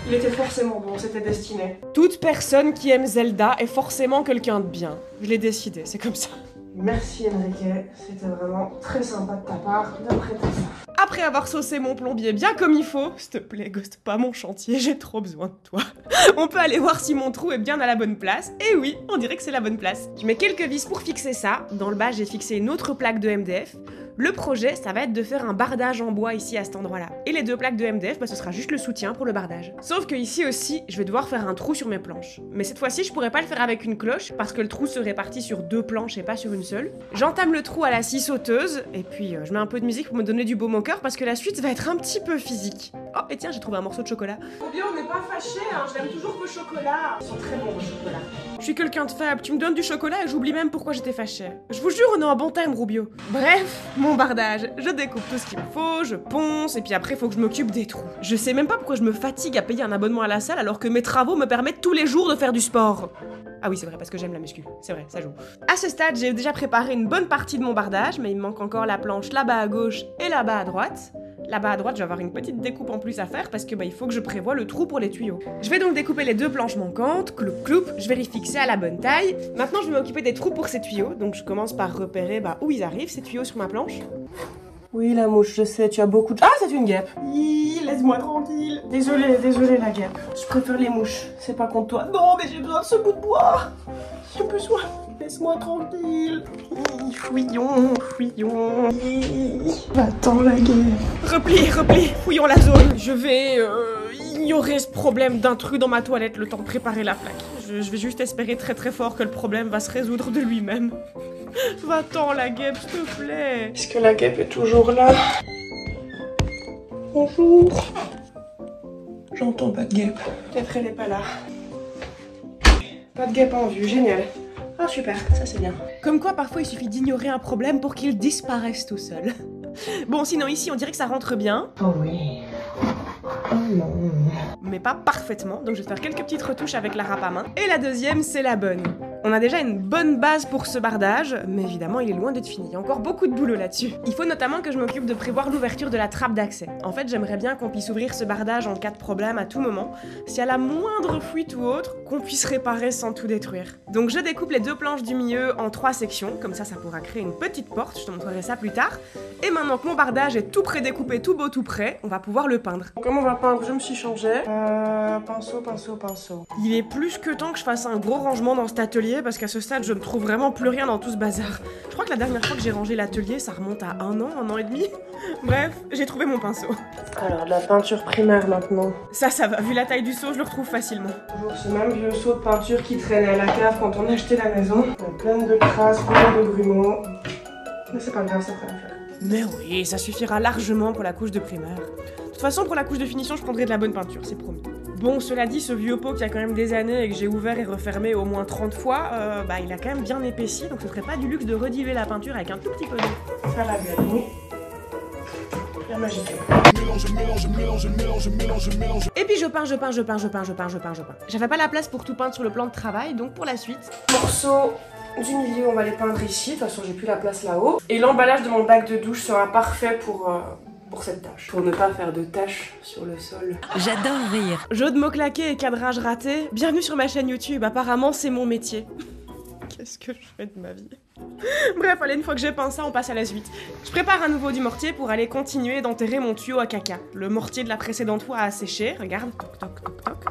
Il était forcément bon, c'était destiné. Toute personne qui aime Zelda est forcément quelqu'un de bien. Je l'ai décidé, c'est comme ça. Merci Enrique, c'était vraiment très sympa de ta part de prêter ça. Après avoir saucé mon plombier bien comme il faut, s'il te plaît, ghoste pas mon chantier, j'ai trop besoin de toi. On peut aller voir si mon trou est bien à la bonne place. Et oui, on dirait que c'est la bonne place. Je mets quelques vis pour fixer ça. Dans le bas, j'ai fixé une autre plaque de MDF. Le projet, ça va être de faire un bardage en bois ici à cet endroit-là. Et les deux plaques de MDF, bah, ce sera juste le soutien pour le bardage. Sauf que ici aussi, je vais devoir faire un trou sur mes planches. Mais cette fois-ci, je pourrais pas le faire avec une cloche parce que le trou se répartit sur deux planches et pas sur une seule. J'entame le trou à la scie sauteuse et puis je mets un peu de musique pour me donner du baume au cœur parce que la suite va être un petit peu physique. Oh, et tiens, j'ai trouvé un morceau de chocolat. Trop bien, on n'est pas fâchés, hein, je l'aime toujours vos chocolats. Ils sont très bons vos chocolats. Je suis quelqu'un de faible, tu me donnes du chocolat et j'oublie même pourquoi j'étais fâchée. Je vous jure, on est en bon terme, Rubio. Bref, mon bardage. Je découpe tout ce qu'il me faut, je ponce, et puis après, il faut que je m'occupe des trous. Je sais même pas pourquoi je me fatigue à payer un abonnement à la salle alors que mes travaux me permettent tous les jours de faire du sport. Ah oui, c'est vrai, parce que j'aime la muscu. C'est vrai, ça joue. À ce stade, j'ai déjà préparé une bonne partie de mon bardage, mais il me manque encore la planche là-bas à gauche et là-bas à droite. Là-bas à droite, je vais avoir une petite découpe en plus à faire parce que il faut que je prévoie le trou pour les tuyaux. Je vais donc découper les deux planches manquantes, cloup cloup, je vais les fixer à la bonne taille. Maintenant, je vais m'occuper des trous pour ces tuyaux, donc je commence par repérer où ils arrivent, ces tuyaux sur ma planche. Oui, la mouche, je sais, tu as beaucoup de... Ah, c'est une guêpe. Laisse-moi tranquille. Désolée la guêpe. Je préfère les mouches, c'est pas contre toi. Non, mais j'ai besoin de ce bout de bois. J'ai besoin. Laisse-moi tranquille. Fouillons, fouillons. Va-t'en, la guêpe. Repli, fouillons la zone. Je vais ignorer ce problème d'intrus dans ma toilette le temps de préparer la plaque. Je vais juste espérer très très fort que le problème va se résoudre de lui-même. Va-t'en la guêpe, s'il te plaît. Est-ce que la guêpe est toujours là? Bonjour. J'entends pas de guêpe. Peut-être elle est pas là. Pas de guêpe en vue, génial. Ah super, ça c'est bien. Comme quoi parfois il suffit d'ignorer un problème pour qu'il disparaisse tout seul. Bon sinon ici on dirait que ça rentre bien. Oh oui. Oh non. Mais pas parfaitement, donc je vais faire quelques petites retouches avec la râpe à main. Et la deuxième, c'est la bonne. On a déjà une bonne base pour ce bardage, mais évidemment il est loin d'être fini, il y a encore beaucoup de boulot là-dessus. Il faut notamment que je m'occupe de prévoir l'ouverture de la trappe d'accès. En fait j'aimerais bien qu'on puisse ouvrir ce bardage en cas de problème à tout moment, si à la moindre fuite ou autre, qu'on puisse réparer sans tout détruire. Donc je découpe les deux planches du milieu en 3 sections, comme ça pourra créer une petite porte, je te montrerai ça plus tard. Et maintenant que mon bardage est tout pré-découpé, tout beau, tout prêt, on va pouvoir le peindre. Comment on va peindre? Je me suis changée. Pinceau. Il est plus que temps que je fasse un gros rangement dans cet atelier parce qu'à ce stade je ne trouve vraiment plus rien dans tout ce bazar. Je crois que la dernière fois que j'ai rangé l'atelier ça remonte à 1 an et demi. Bref, j'ai trouvé mon pinceau. Alors de la peinture primaire maintenant. Ça va, vu la taille du seau je le retrouve facilement. Toujours ce même vieux seau de peinture qui traînait à la cave quand on a acheté la maison. Plein de crasses, plein de grumeaux. Mais c'est pas grave, ça fera l'affaire. Mais oui, ça suffira largement pour la couche de primaire. De toute façon, pour la couche de finition, je prendrai de la bonne peinture, c'est promis. Bon, cela dit, ce vieux pot qui a quand même des années et que j'ai ouvert et refermé au moins 30 fois, il a quand même bien épaissi, donc ce serait pas du luxe de rediluer la peinture avec un tout petit peu d'eau. Faire la gueule, oui. La magie. Et puis je peins. J'avais pas la place pour tout peindre sur le plan de travail, donc pour la suite... Morceaux du milieu, on va les peindre ici. De toute façon, j'ai plus la place là-haut. Et l'emballage de mon bac de douche sera parfait pour cette tâche. Pour ne pas faire de taches sur le sol. J'adore rire. Jeu de mots claqués et cadrage raté, bienvenue sur ma chaîne YouTube, apparemment c'est mon métier. Qu'est-ce que je fais de ma vie? Bref, allez, une fois que j'ai peint ça, on passe à la suite. Je prépare à nouveau du mortier pour aller continuer d'enterrer mon tuyau à caca. Le mortier de la précédente fois a séché, regarde, toc toc toc toc.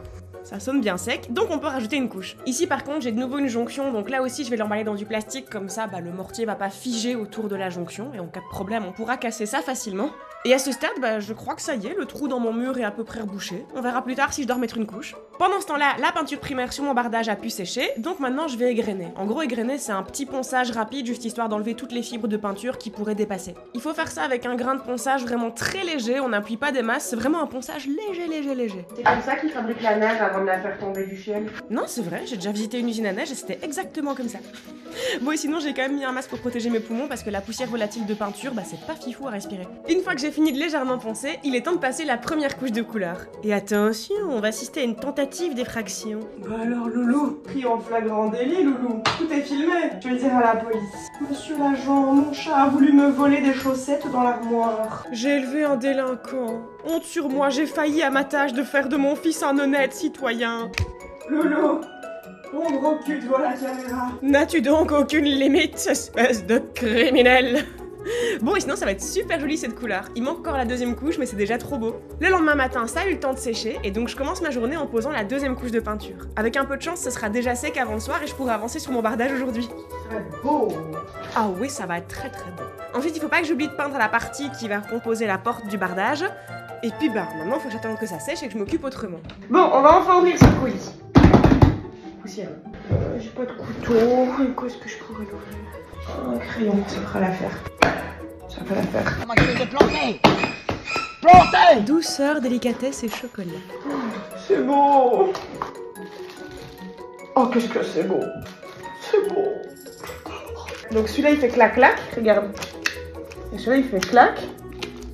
Ça sonne bien sec, donc on peut rajouter une couche. Ici par contre j'ai de nouveau une jonction, donc là aussi je vais l'emballer dans du plastique, comme ça le mortier va pas figer autour de la jonction, et en cas de problème on pourra casser ça facilement. Et à ce stade, je crois que ça y est, le trou dans mon mur est à peu près rebouché. On verra plus tard si je dois remettre une couche. Pendant ce temps-là, la peinture primaire sur mon bardage a pu sécher, donc maintenant je vais égrener. En gros, égrener c'est un petit ponçage rapide, juste histoire d'enlever toutes les fibres de peinture qui pourraient dépasser. Il faut faire ça avec un grain de ponçage vraiment très léger, on n'appuie pas des masses, c'est vraiment un ponçage léger. C'est comme ça qu'ils fabriquent la neige avant de la faire tomber du ciel. Non, c'est vrai, j'ai déjà visité une usine à neige et c'était exactement comme ça. Bon, et sinon j'ai quand même mis un masque pour protéger mes poumons parce que la poussière volatile de peinture, c'est pas fifou à respirer. Une fois que j'ai fini de légèrement poncer, il est temps de passer la première couche de couleur. Et attention, on va assister à une tentative d'effraction. Bah alors Loulou, pris en flagrant délit Loulou, tout est filmé. Je vais dire à la police. Monsieur l'agent, mon chat a voulu me voler des chaussettes dans l'armoire. J'ai élevé un délinquant. Honte sur moi, j'ai failli à ma tâche de faire de mon fils un honnête citoyen. Loulou, ton gros cul devant la caméra. N'as-tu donc aucune limite, espèce de criminel? Bon, et sinon ça va être super joli cette couleur. Il manque encore la deuxième couche, mais c'est déjà trop beau. Le lendemain matin, ça a eu le temps de sécher, et donc je commence ma journée en posant la deuxième couche de peinture. Avec un peu de chance, ce sera déjà sec avant le soir et je pourrai avancer sur mon bardage aujourd'hui. Ça va être beau. Ah oui, ça va être très beau. Ensuite, il faut pas que j'oublie de peindre la partie qui va composer la porte du bardage. Et puis maintenant, il faut que j'attende que ça sèche et que je m'occupe autrement. Bon, on va enfin ouvrir ce colis. Poussière. J'ai pas de couteau. Qu'est-ce que je pourrais l'ouvrir? Un crayon, ça fera l'affaire. Ça fera l'affaire. Planté. Douceur, délicatesse et chocolat. C'est beau. Oh, qu'est-ce que c'est beau. C'est beau. Donc celui-là, il fait clac-clac. Regarde. Et celui-là, il fait clac.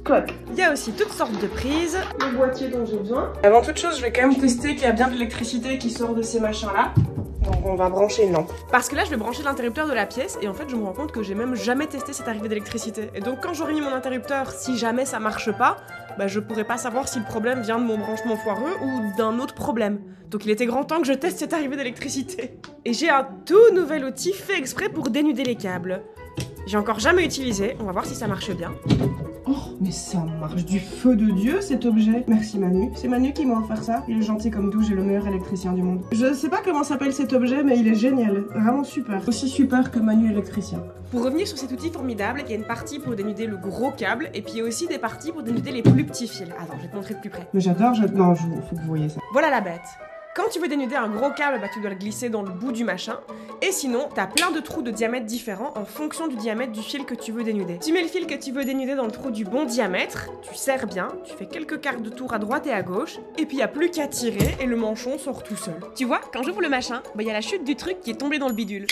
Clac. Il y a aussi toutes sortes de prises. Le boîtier dont j'ai besoin. Avant toute chose, je vais quand même tester qu'il y a bien de l'électricité qui sort de ces machins-là. Donc on va brancher une lampe. Parce que là, je vais brancher l'interrupteur de la pièce et en fait, je me rends compte que j'ai même jamais testé cette arrivée d'électricité. Et donc quand j'aurai mis mon interrupteur, si jamais ça marche pas, je pourrais pas savoir si le problème vient de mon branchement foireux ou d'un autre problème. Donc il était grand temps que je teste cette arrivée d'électricité. Et j'ai un tout nouvel outil fait exprès pour dénuder les câbles. J'ai encore jamais utilisé, on va voir si ça marche bien. Oh, mais ça marche du feu de Dieu cet objet. Merci Manu. C'est Manu qui m'a offert ça. Il est gentil comme tout, j'ai le meilleur électricien du monde. Je sais pas comment s'appelle cet objet, mais il est génial. Vraiment super. Aussi super que Manu électricien. Pour revenir sur cet outil formidable, il y a une partie pour dénuder le gros câble et puis il y a aussi des parties pour dénuder les plus petits fils. Attends, je vais te montrer de plus près. Mais j'adore, non, faut que vous voyez ça. Voilà la bête. Quand tu veux dénuder un gros câble, tu dois le glisser dans le bout du machin. Et sinon, t'as plein de trous de diamètre différents en fonction du diamètre du fil que tu veux dénuder. Tu mets le fil que tu veux dénuder dans le trou du bon diamètre, tu serres bien, tu fais quelques quarts de tour à droite et à gauche, et puis y a plus qu'à tirer et le manchon sort tout seul. Tu vois, quand j'ouvre le machin, y a la chute du truc qui est tombé dans le bidule.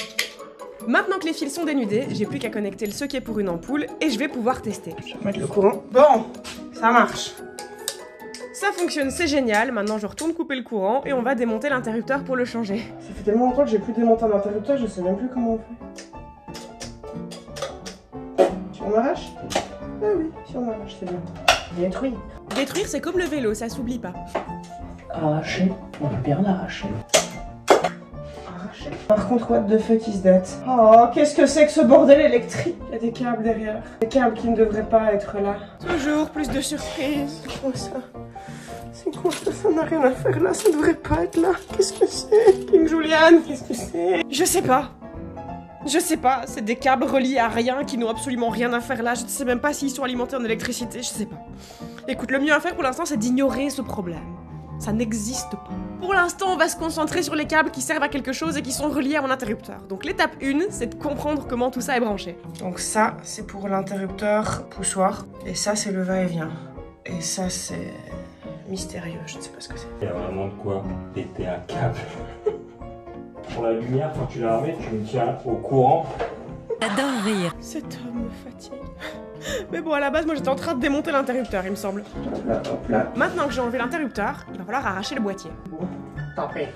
Maintenant que les fils sont dénudés, j'ai plus qu'à connecter le socket pour une ampoule et je vais pouvoir tester. Je vais mettre le courant. Bon, ça marche. Ça fonctionne, c'est génial. Maintenant, je retourne couper le courant et on va démonter l'interrupteur pour le changer. Ça fait tellement longtemps que j'ai plus démonté un interrupteur, je sais même plus comment on fait. Si on arrache? Ah oui, si on arrache, c'est bien. Détruire. Détruire, c'est comme le vélo, ça s'oublie pas. Arracher, on va bien l'arracher. Arracher. Par contre, what the fuck is that? Oh, qu'est-ce que c'est que ce bordel électrique? Il y a des câbles derrière. Des câbles qui ne devraient pas être là. Toujours plus de surprises. C'est quoi ça? C'est quoi ça? Ça n'a rien à faire là, ça devrait pas être là. Qu'est-ce que c'est? King Julian, qu'est-ce que c'est? Je sais pas. Je sais pas, c'est des câbles reliés à rien qui n'ont absolument rien à faire là. Je ne sais même pas s'ils sont alimentés en électricité, je sais pas. Écoute, le mieux à faire pour l'instant, c'est d'ignorer ce problème. Ça n'existe pas. Pour l'instant, on va se concentrer sur les câbles qui servent à quelque chose et qui sont reliés à mon interrupteur. Donc l'étape 1, c'est de comprendre comment tout ça est branché. Donc ça, c'est pour l'interrupteur poussoir. Et ça, c'est le va-et-vient. Et ça, c'est mystérieux, je ne sais pas ce que c'est. Il y a vraiment de quoi péter un câble. Pour la lumière, quand tu la remets, tu me tiens au courant. J'adore rire. Cet homme me fatigue. Mais bon, à la base, moi j'étais en train de démonter l'interrupteur, il me semble. Hop là, hop là. Maintenant que j'ai enlevé l'interrupteur, il va falloir arracher le boîtier. Tapez.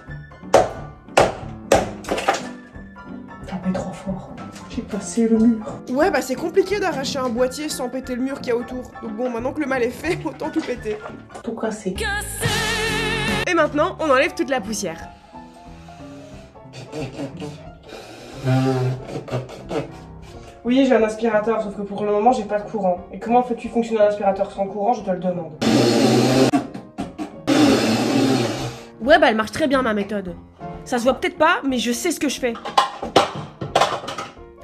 Tapez trop fort. J'ai passé le mur. Ouais, bah c'est compliqué d'arracher un boîtier sans péter le mur qu'il y a autour. Donc bon, maintenant que le mal est fait, autant tout péter. Tout casser. Et maintenant, on enlève toute la poussière. Oui, j'ai un aspirateur, sauf que pour le moment, j'ai pas de courant. Et comment fais-tu fonctionner un aspirateur sans courant, je te le demande. Ouais, bah elle marche très bien ma méthode. Ça se voit peut-être pas, mais je sais ce que je fais.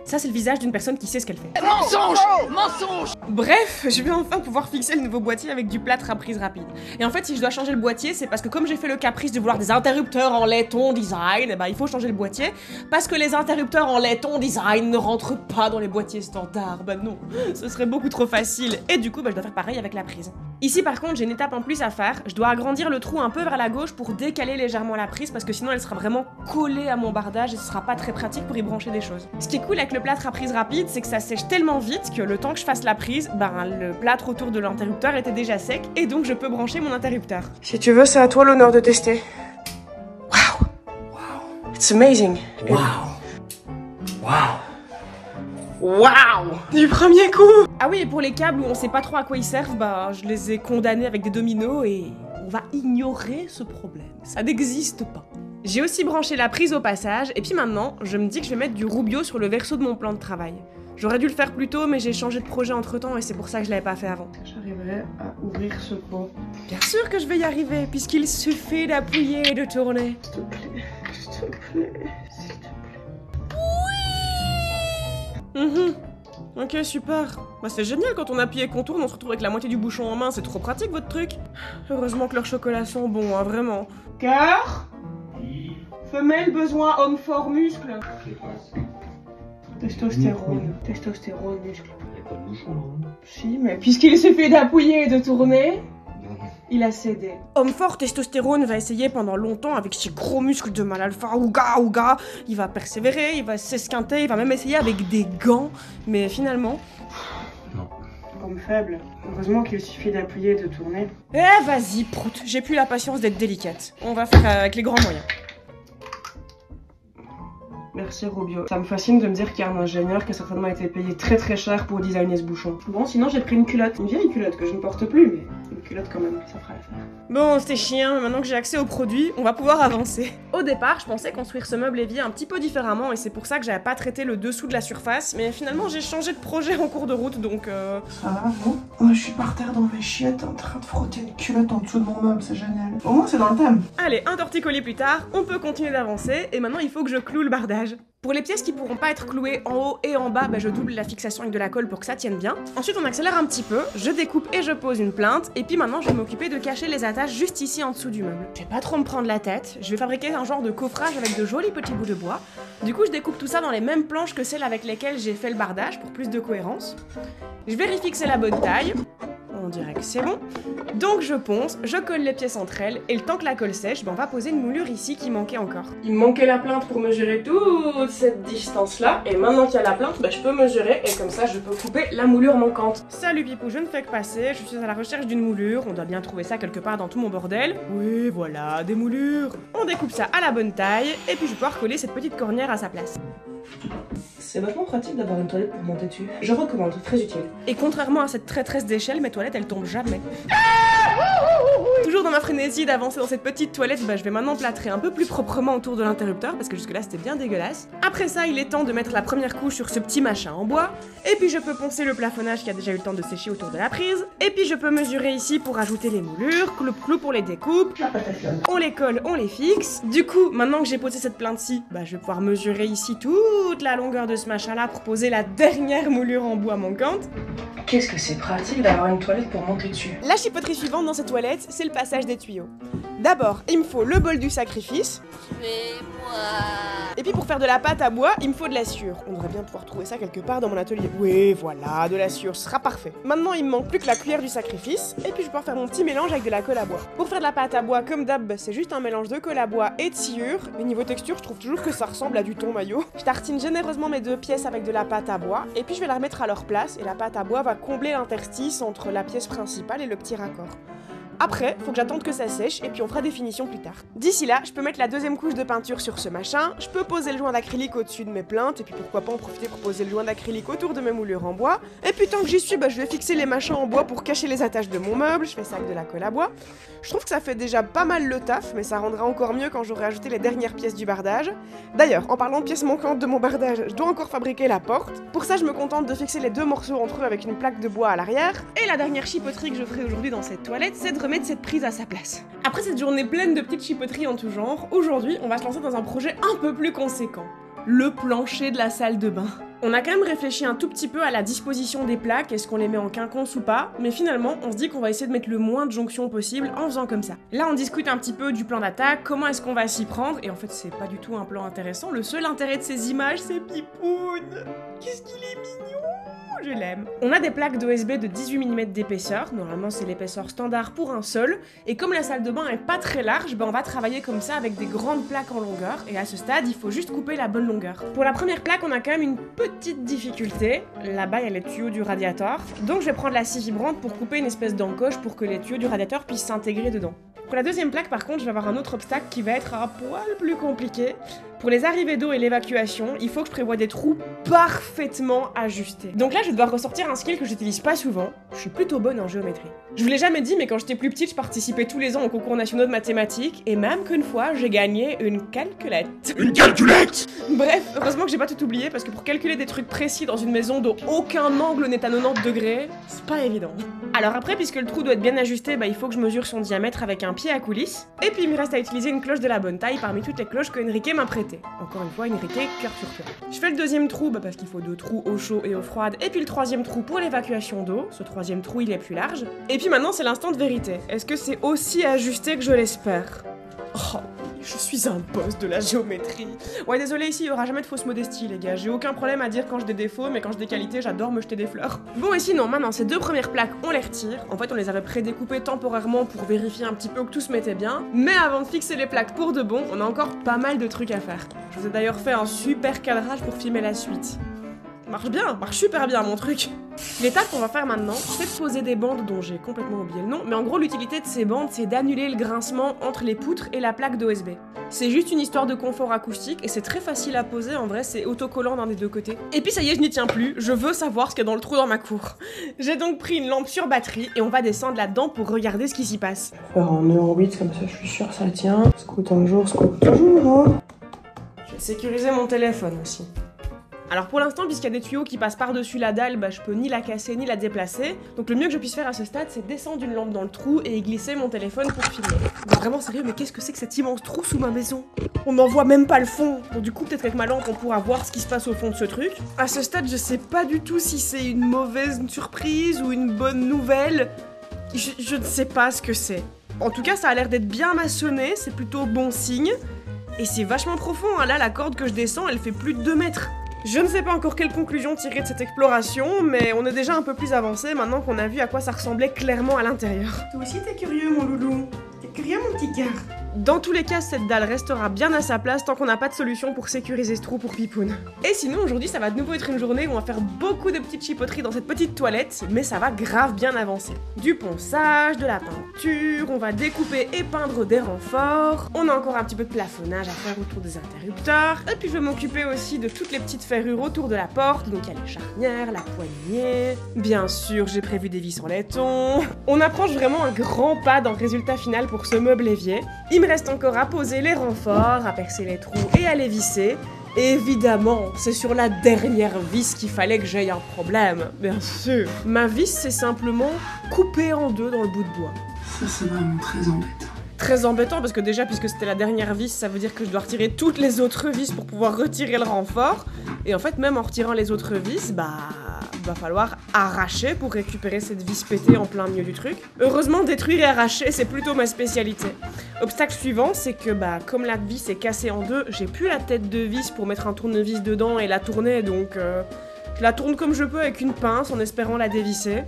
Ça, c'est le visage d'une personne qui sait ce qu'elle fait. Mensonge! Mensonge! Bref, je vais enfin pouvoir fixer le nouveau boîtier avec du plâtre à prise rapide. Et en fait, si je dois changer le boîtier, c'est parce que comme j'ai fait le caprice de vouloir des interrupteurs en laiton design, et bah il faut changer le boîtier, parce que les interrupteurs en laiton design ne rentrent pas dans les boîtiers standards. Bah non, ce serait beaucoup trop facile. Et du coup, bah je dois faire pareil avec la prise. Ici, par contre, j'ai une étape en plus à faire. Je dois agrandir le trou un peu vers la gauche pour décaler légèrement la prise, parce que sinon elle sera vraiment collée à mon bardage et ce sera pas très pratique pour y brancher des choses. Ce qui est cool avec le plâtre à prise rapide, c'est que ça sèche tellement vite que le temps que je fasse la prise, ben le plâtre autour de l'interrupteur était déjà sec et donc je peux brancher mon interrupteur. Si tu veux, c'est à toi l'honneur de tester. Wow. Wow. It's amazing. Wow. Wow. Wow. Du premier coup. Ah oui, et pour les câbles où on sait pas trop à quoi ils servent, bah je les ai condamnés avec des dominos et on va ignorer ce problème. Ça n'existe pas. J'ai aussi branché la prise au passage, et puis maintenant, je me dis que je vais mettre du Rubio sur le verso de mon plan de travail. J'aurais dû le faire plus tôt, mais j'ai changé de projet entre temps et c'est pour ça que je l'avais pas fait avant. J'arriverai à ouvrir ce pot. Bien sûr que je vais y arriver, puisqu'il suffit d'appuyer et de tourner. S'il te plaît, s'il te plaît, s'il te plaît. Ok, super. Bah c'est génial, quand on appuie et qu'on tourne, on se retrouve avec la moitié du bouchon en main, c'est trop pratique votre truc. Heureusement que leurs chocolats sont bons, hein, vraiment. Cœur. Femelle, besoin, homme fort, muscle. Testostérone. Testostérone, muscle. Il n'y a pas de bouchon là. Si, mais puisqu'il suffit d'appuyer et de tourner, il a cédé. Homme fort, testostérone va essayer pendant longtemps avec ses gros muscles de mal alpha, ouga. Il va persévérer, il va s'esquinter, il va même essayer avec des gants. Mais finalement... Non. Homme faible. Heureusement qu'il suffit d'appuyer et de tourner. Eh vas-y, prout, j'ai plus la patience d'être délicate. On va faire avec les grands moyens. Merci Rubio. Ça me fascine de me dire qu'il y a un ingénieur qui a certainement été payé très très cher pour designer ce bouchon. Bon, sinon j'ai pris une culotte. Une vieille culotte que je ne porte plus, mais une culotte quand même, ça fera l'affaire. Bon, c'était chiant, mais maintenant que j'ai accès aux produits, on va pouvoir avancer. Au départ, je pensais construire ce meuble évier un petit peu différemment, et c'est pour ça que j'avais pas traité le dessous de la surface, mais finalement j'ai changé de projet en cours de route, donc Ça va, vous? Moi je suis par terre dans mes chiottes en train de frotter une culotte en dessous de mon meuble, c'est génial. Au moins c'est dans le thème. Allez, un torticolis plus tard, on peut continuer d'avancer, et maintenant il faut que je cloue le bardage. Pour les pièces qui pourront pas être clouées en haut et en bas, bah je double la fixation avec de la colle pour que ça tienne bien. Ensuite on accélère un petit peu, je découpe et je pose une plinthe, et puis maintenant je vais m'occuper de cacher les attaches juste ici en dessous du meuble. Je vais pas trop me prendre la tête, je vais fabriquer un genre de coffrage avec de jolis petits bouts de bois. Du coup je découpe tout ça dans les mêmes planches que celles avec lesquelles j'ai fait le bardage pour plus de cohérence. Je vérifie que c'est la bonne taille. On dirait que c'est bon. Donc je ponce, je colle les pièces entre elles, et le temps que la colle sèche, ben on va poser une moulure ici qui manquait encore. Il me manquait la plinthe pour mesurer toute cette distance-là, et maintenant qu'il y a la plinthe, bah, je peux mesurer, et comme ça je peux couper la moulure manquante. Salut Pipou, je ne fais que passer, je suis à la recherche d'une moulure, on doit bien trouver ça quelque part dans tout mon bordel. Oui, voilà, des moulures. On découpe ça à la bonne taille, et puis je vais pouvoir coller cette petite cornière à sa place. C'est vachement pratique d'avoir une toilette pour monter dessus. Je recommande, très utile. Et contrairement à cette traîtresse d'échelle, mes toilettes elles tombent jamais. Toujours dans ma frénésie d'avancer dans cette petite toilette, bah je vais maintenant plâtrer un peu plus proprement autour de l'interrupteur parce que jusque là c'était bien dégueulasse. Après ça, il est temps de mettre la première couche sur ce petit machin en bois. Et puis je peux poncer le plafonnage qui a déjà eu le temps de sécher autour de la prise. Et puis je peux mesurer ici pour ajouter les moulures, clou pour les découpes. On les colle, on les fixe. Du coup, maintenant que j'ai posé cette plinthe-ci, bah je vais pouvoir mesurer ici toute la longueur de ce machin-là pour poser la dernière moulure en bois manquante. Qu'est-ce que c'est pratique d'avoir une toilette pour monter dessus. La chipoterie suivante dans cette toilette, c'est le passage des tuyaux. D'abord, il me faut le bol du sacrifice. Et puis pour faire de la pâte à bois, il me faut de la sciure. On devrait bien pouvoir trouver ça quelque part dans mon atelier. Oui, voilà, de la sciure, ce sera parfait. Maintenant, il me manque plus que la cuillère du sacrifice, et puis je vais pouvoir faire mon petit mélange avec de la colle à bois. Pour faire de la pâte à bois, comme d'hab, c'est juste un mélange de colle à bois et de sciure. Mais niveau texture, je trouve toujours que ça ressemble à du thon maillot. Je tartine généreusement mes 2 pièces avec de la pâte à bois, et puis je vais la remettre à leur place, et la pâte à bois va combler l'interstice entre la pièce principale et le petit raccord. Après, faut que j'attende que ça sèche et puis on fera des finitions plus tard. D'ici là, je peux mettre la 2e couche de peinture sur ce machin, je peux poser le joint d'acrylique au-dessus de mes plinthes et puis pourquoi pas en profiter pour poser le joint d'acrylique autour de mes moulures en bois. Et puis tant que j'y suis, je vais fixer les machins en bois pour cacher les attaches de mon meuble, je fais ça avec de la colle à bois. Je trouve que ça fait déjà pas mal le taf, mais ça rendra encore mieux quand j'aurai ajouté les dernières pièces du bardage. D'ailleurs, en parlant de pièces manquantes de mon bardage, je dois encore fabriquer la porte. Pour ça, je me contente de fixer les 2 morceaux entre eux avec une plaque de bois à l'arrière. Et la dernière chipoterie que je ferai aujourd'hui dans cette toilette, c'est de remettre cette prise à sa place. Après cette journée pleine de petites chipoteries en tout genre, aujourd'hui, on va se lancer dans un projet un peu plus conséquent. Le plancher de la salle de bain. On a quand même réfléchi un tout petit peu à la disposition des plaques, est-ce qu'on les met en quinconce ou pas, mais finalement, on se dit qu'on va essayer de mettre le moins de jonctions possible en faisant comme ça. Là, on discute un petit peu du plan d'attaque, comment est-ce qu'on va s'y prendre, et en fait, c'est pas du tout un plan intéressant. Le seul intérêt de ces images, c'est Pipoun. Qu'est-ce qu'il est mignon! Je l'aime. On a des plaques d'OSB de 18 mm d'épaisseur, normalement c'est l'épaisseur standard pour un seul, et comme la salle de bain est pas très large, on va travailler comme ça avec des grandes plaques en longueur, et à ce stade il faut juste couper la bonne longueur. Pour la première plaque on a quand même une petite difficulté, là-bas il y a les tuyaux du radiateur, donc je vais prendre la scie vibrante pour couper une espèce d'encoche pour que les tuyaux du radiateur puissent s'intégrer dedans. Pour la deuxième plaque par contre je vais avoir un autre obstacle qui va être un poil plus compliqué. Pour les arrivées d'eau et l'évacuation, il faut que je prévoie des trous parfaitement ajustés. Donc là, je vais devoir ressortir un skill que j'utilise pas souvent. Je suis plutôt bonne en géométrie. Je vous l'ai jamais dit, mais quand j'étais plus petite, je participais tous les ans aux concours nationaux de mathématiques, et même qu'une fois, j'ai gagné une calculette. Une calculette! Bref, heureusement que j'ai pas tout oublié, parce que pour calculer des trucs précis dans une maison dont aucun angle n'est à 90 degrés, c'est pas évident. Alors après, puisque le trou doit être bien ajusté, il faut que je mesure son diamètre avec un pied à coulisse. Et puis il me reste à utiliser une cloche de la bonne taille parmi toutes les cloches que Enrique m'a prêtées. Encore une fois, Enrique, cœur sur toi. Je fais le deuxième trou, parce qu'il faut 2 trous eau chaude et eau froide, et puis le troisième trou pour l'évacuation d'eau. Ce troisième trou, il est plus large. Et puis maintenant, c'est l'instant de vérité. Est-ce que c'est aussi ajusté que je l'espère? Oh, je suis un boss de la géométrie. Ouais, désolé, ici, il y aura jamais de fausse modestie, les gars. J'ai aucun problème à dire quand j'ai des défauts, mais quand j'ai des qualités, j'adore me jeter des fleurs. Bon, et sinon, maintenant, ces 2 premières plaques, on les retire. En fait, on les avait prédécoupées temporairement pour vérifier un petit peu que tout se mettait bien. Mais avant de fixer les plaques pour de bon, on a encore pas mal de trucs à faire. Je vous ai d'ailleurs fait un super cadrage pour filmer la suite. Marche bien, marche super bien mon truc. L'étape qu'on va faire maintenant, c'est de poser des bandes dont j'ai complètement oublié le nom, mais en gros l'utilité de ces bandes, c'est d'annuler le grincement entre les poutres et la plaque d'OSB. C'est juste une histoire de confort acoustique et c'est très facile à poser, en vrai c'est autocollant d'un des 2 côtés. Et puis ça y est, je n'y tiens plus, je veux savoir ce qu'il y a dans le trou dans ma cour. J'ai donc pris une lampe sur batterie et on va descendre là-dedans pour regarder ce qui s'y passe. Faire en nœud en 8, comme ça je suis sûre ça tient. Scout un jour, scout toujours, hein. Je vais sécuriser mon téléphone aussi. Alors pour l'instant, puisqu'il y a des tuyaux qui passent par-dessus la dalle, je peux ni la casser ni la déplacer. Donc le mieux que je puisse faire à ce stade, c'est descendre une lampe dans le trou et y glisser mon téléphone pour filmer. Donc vraiment sérieux, mais qu'est-ce que c'est que cet immense trou sous ma maison? On n'en voit même pas le fond. Donc du coup, peut-être qu'avec ma lampe, on pourra voir ce qui se passe au fond de ce truc. À ce stade, je sais pas du tout si c'est une mauvaise surprise ou une bonne nouvelle. Je ne sais pas ce que c'est. En tout cas, ça a l'air d'être bien maçonné, c'est plutôt bon signe. Et c'est vachement profond, hein. Là, la corde que je descends, elle fait plus de 2 mètres. Je ne sais pas encore quelle conclusion tirer de cette exploration, mais on est déjà un peu plus avancé maintenant qu'on a vu à quoi ça ressemblait clairement à l'intérieur. Toi aussi t'es curieux mon loulou, t'es curieux mon petit gars. Dans tous les cas, cette dalle restera bien à sa place tant qu'on n'a pas de solution pour sécuriser ce trou pour Pipoun. Et sinon, aujourd'hui, ça va de nouveau être une journée où on va faire beaucoup de petites chipoteries dans cette petite toilette, mais ça va grave bien avancer. Du ponçage, de la peinture, on va découper et peindre des renforts, on a encore un petit peu de plafonnage à faire autour des interrupteurs, et puis je vais m'occuper aussi de toutes les petites ferrures autour de la porte, donc il y a les charnières, la poignée, bien sûr, j'ai prévu des vis en laiton. On approche vraiment un grand pas dans le résultat final pour ce meuble évier. Il me reste encore à poser les renforts, à percer les trous et à les visser. Et évidemment, c'est sur la dernière vis qu'il fallait que j'aie un problème, bien sûr. Ma vis, c'est simplement coupée en 2 dans le bout de bois. Ça, c'est vraiment très embêtant. Très embêtant parce que déjà, puisque c'était la dernière vis, ça veut dire que je dois retirer toutes les autres vis pour pouvoir retirer le renfort. Et en fait, même en retirant les autres vis, il va falloir arracher pour récupérer cette vis pétée en plein milieu du truc. Heureusement, détruire et arracher, c'est plutôt ma spécialité. Obstacle suivant, c'est que comme la vis est cassée en deux, j'ai plus la tête de vis pour mettre un tournevis dedans et la tourner, donc je la tourne comme je peux avec une pince en espérant la dévisser.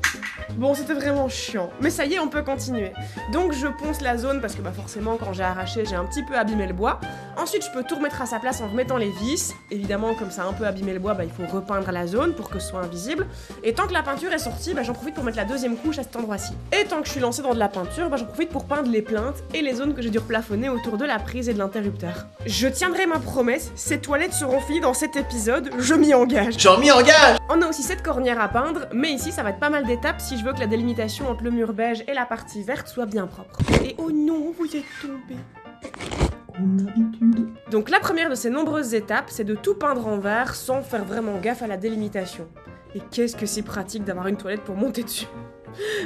Bon, c'était vraiment chiant, mais ça y est, on peut continuer. Donc je ponce la zone parce que forcément quand j'ai arraché, j'ai un petit peu abîmé le bois. Ensuite, je peux tout remettre à sa place en remettant les vis. Évidemment, comme ça a un peu abîmé le bois, il faut repeindre la zone pour que ce soit invisible. Et tant que la peinture est sortie, j'en profite pour mettre la deuxième couche à cet endroit-ci. Et tant que je suis lancée dans de la peinture, j'en profite pour peindre les plinthes et les zones que j'ai dû replafonner autour de la prise et de l'interrupteur. Je tiendrai ma promesse, ces toilettes seront finies dans cet épisode, je m'y engage. Je m'y engage. On a aussi cette cornière à peindre, mais ici ça va être pas mal d'étapes si je veux que la délimitation entre le mur beige et la partie verte soit bien propre. Et oh non, vous êtes tombé. Donc la première de ces nombreuses étapes, c'est de tout peindre en vert sans faire vraiment gaffe à la délimitation. Et qu'est-ce que c'est pratique d'avoir une toilette pour monter dessus.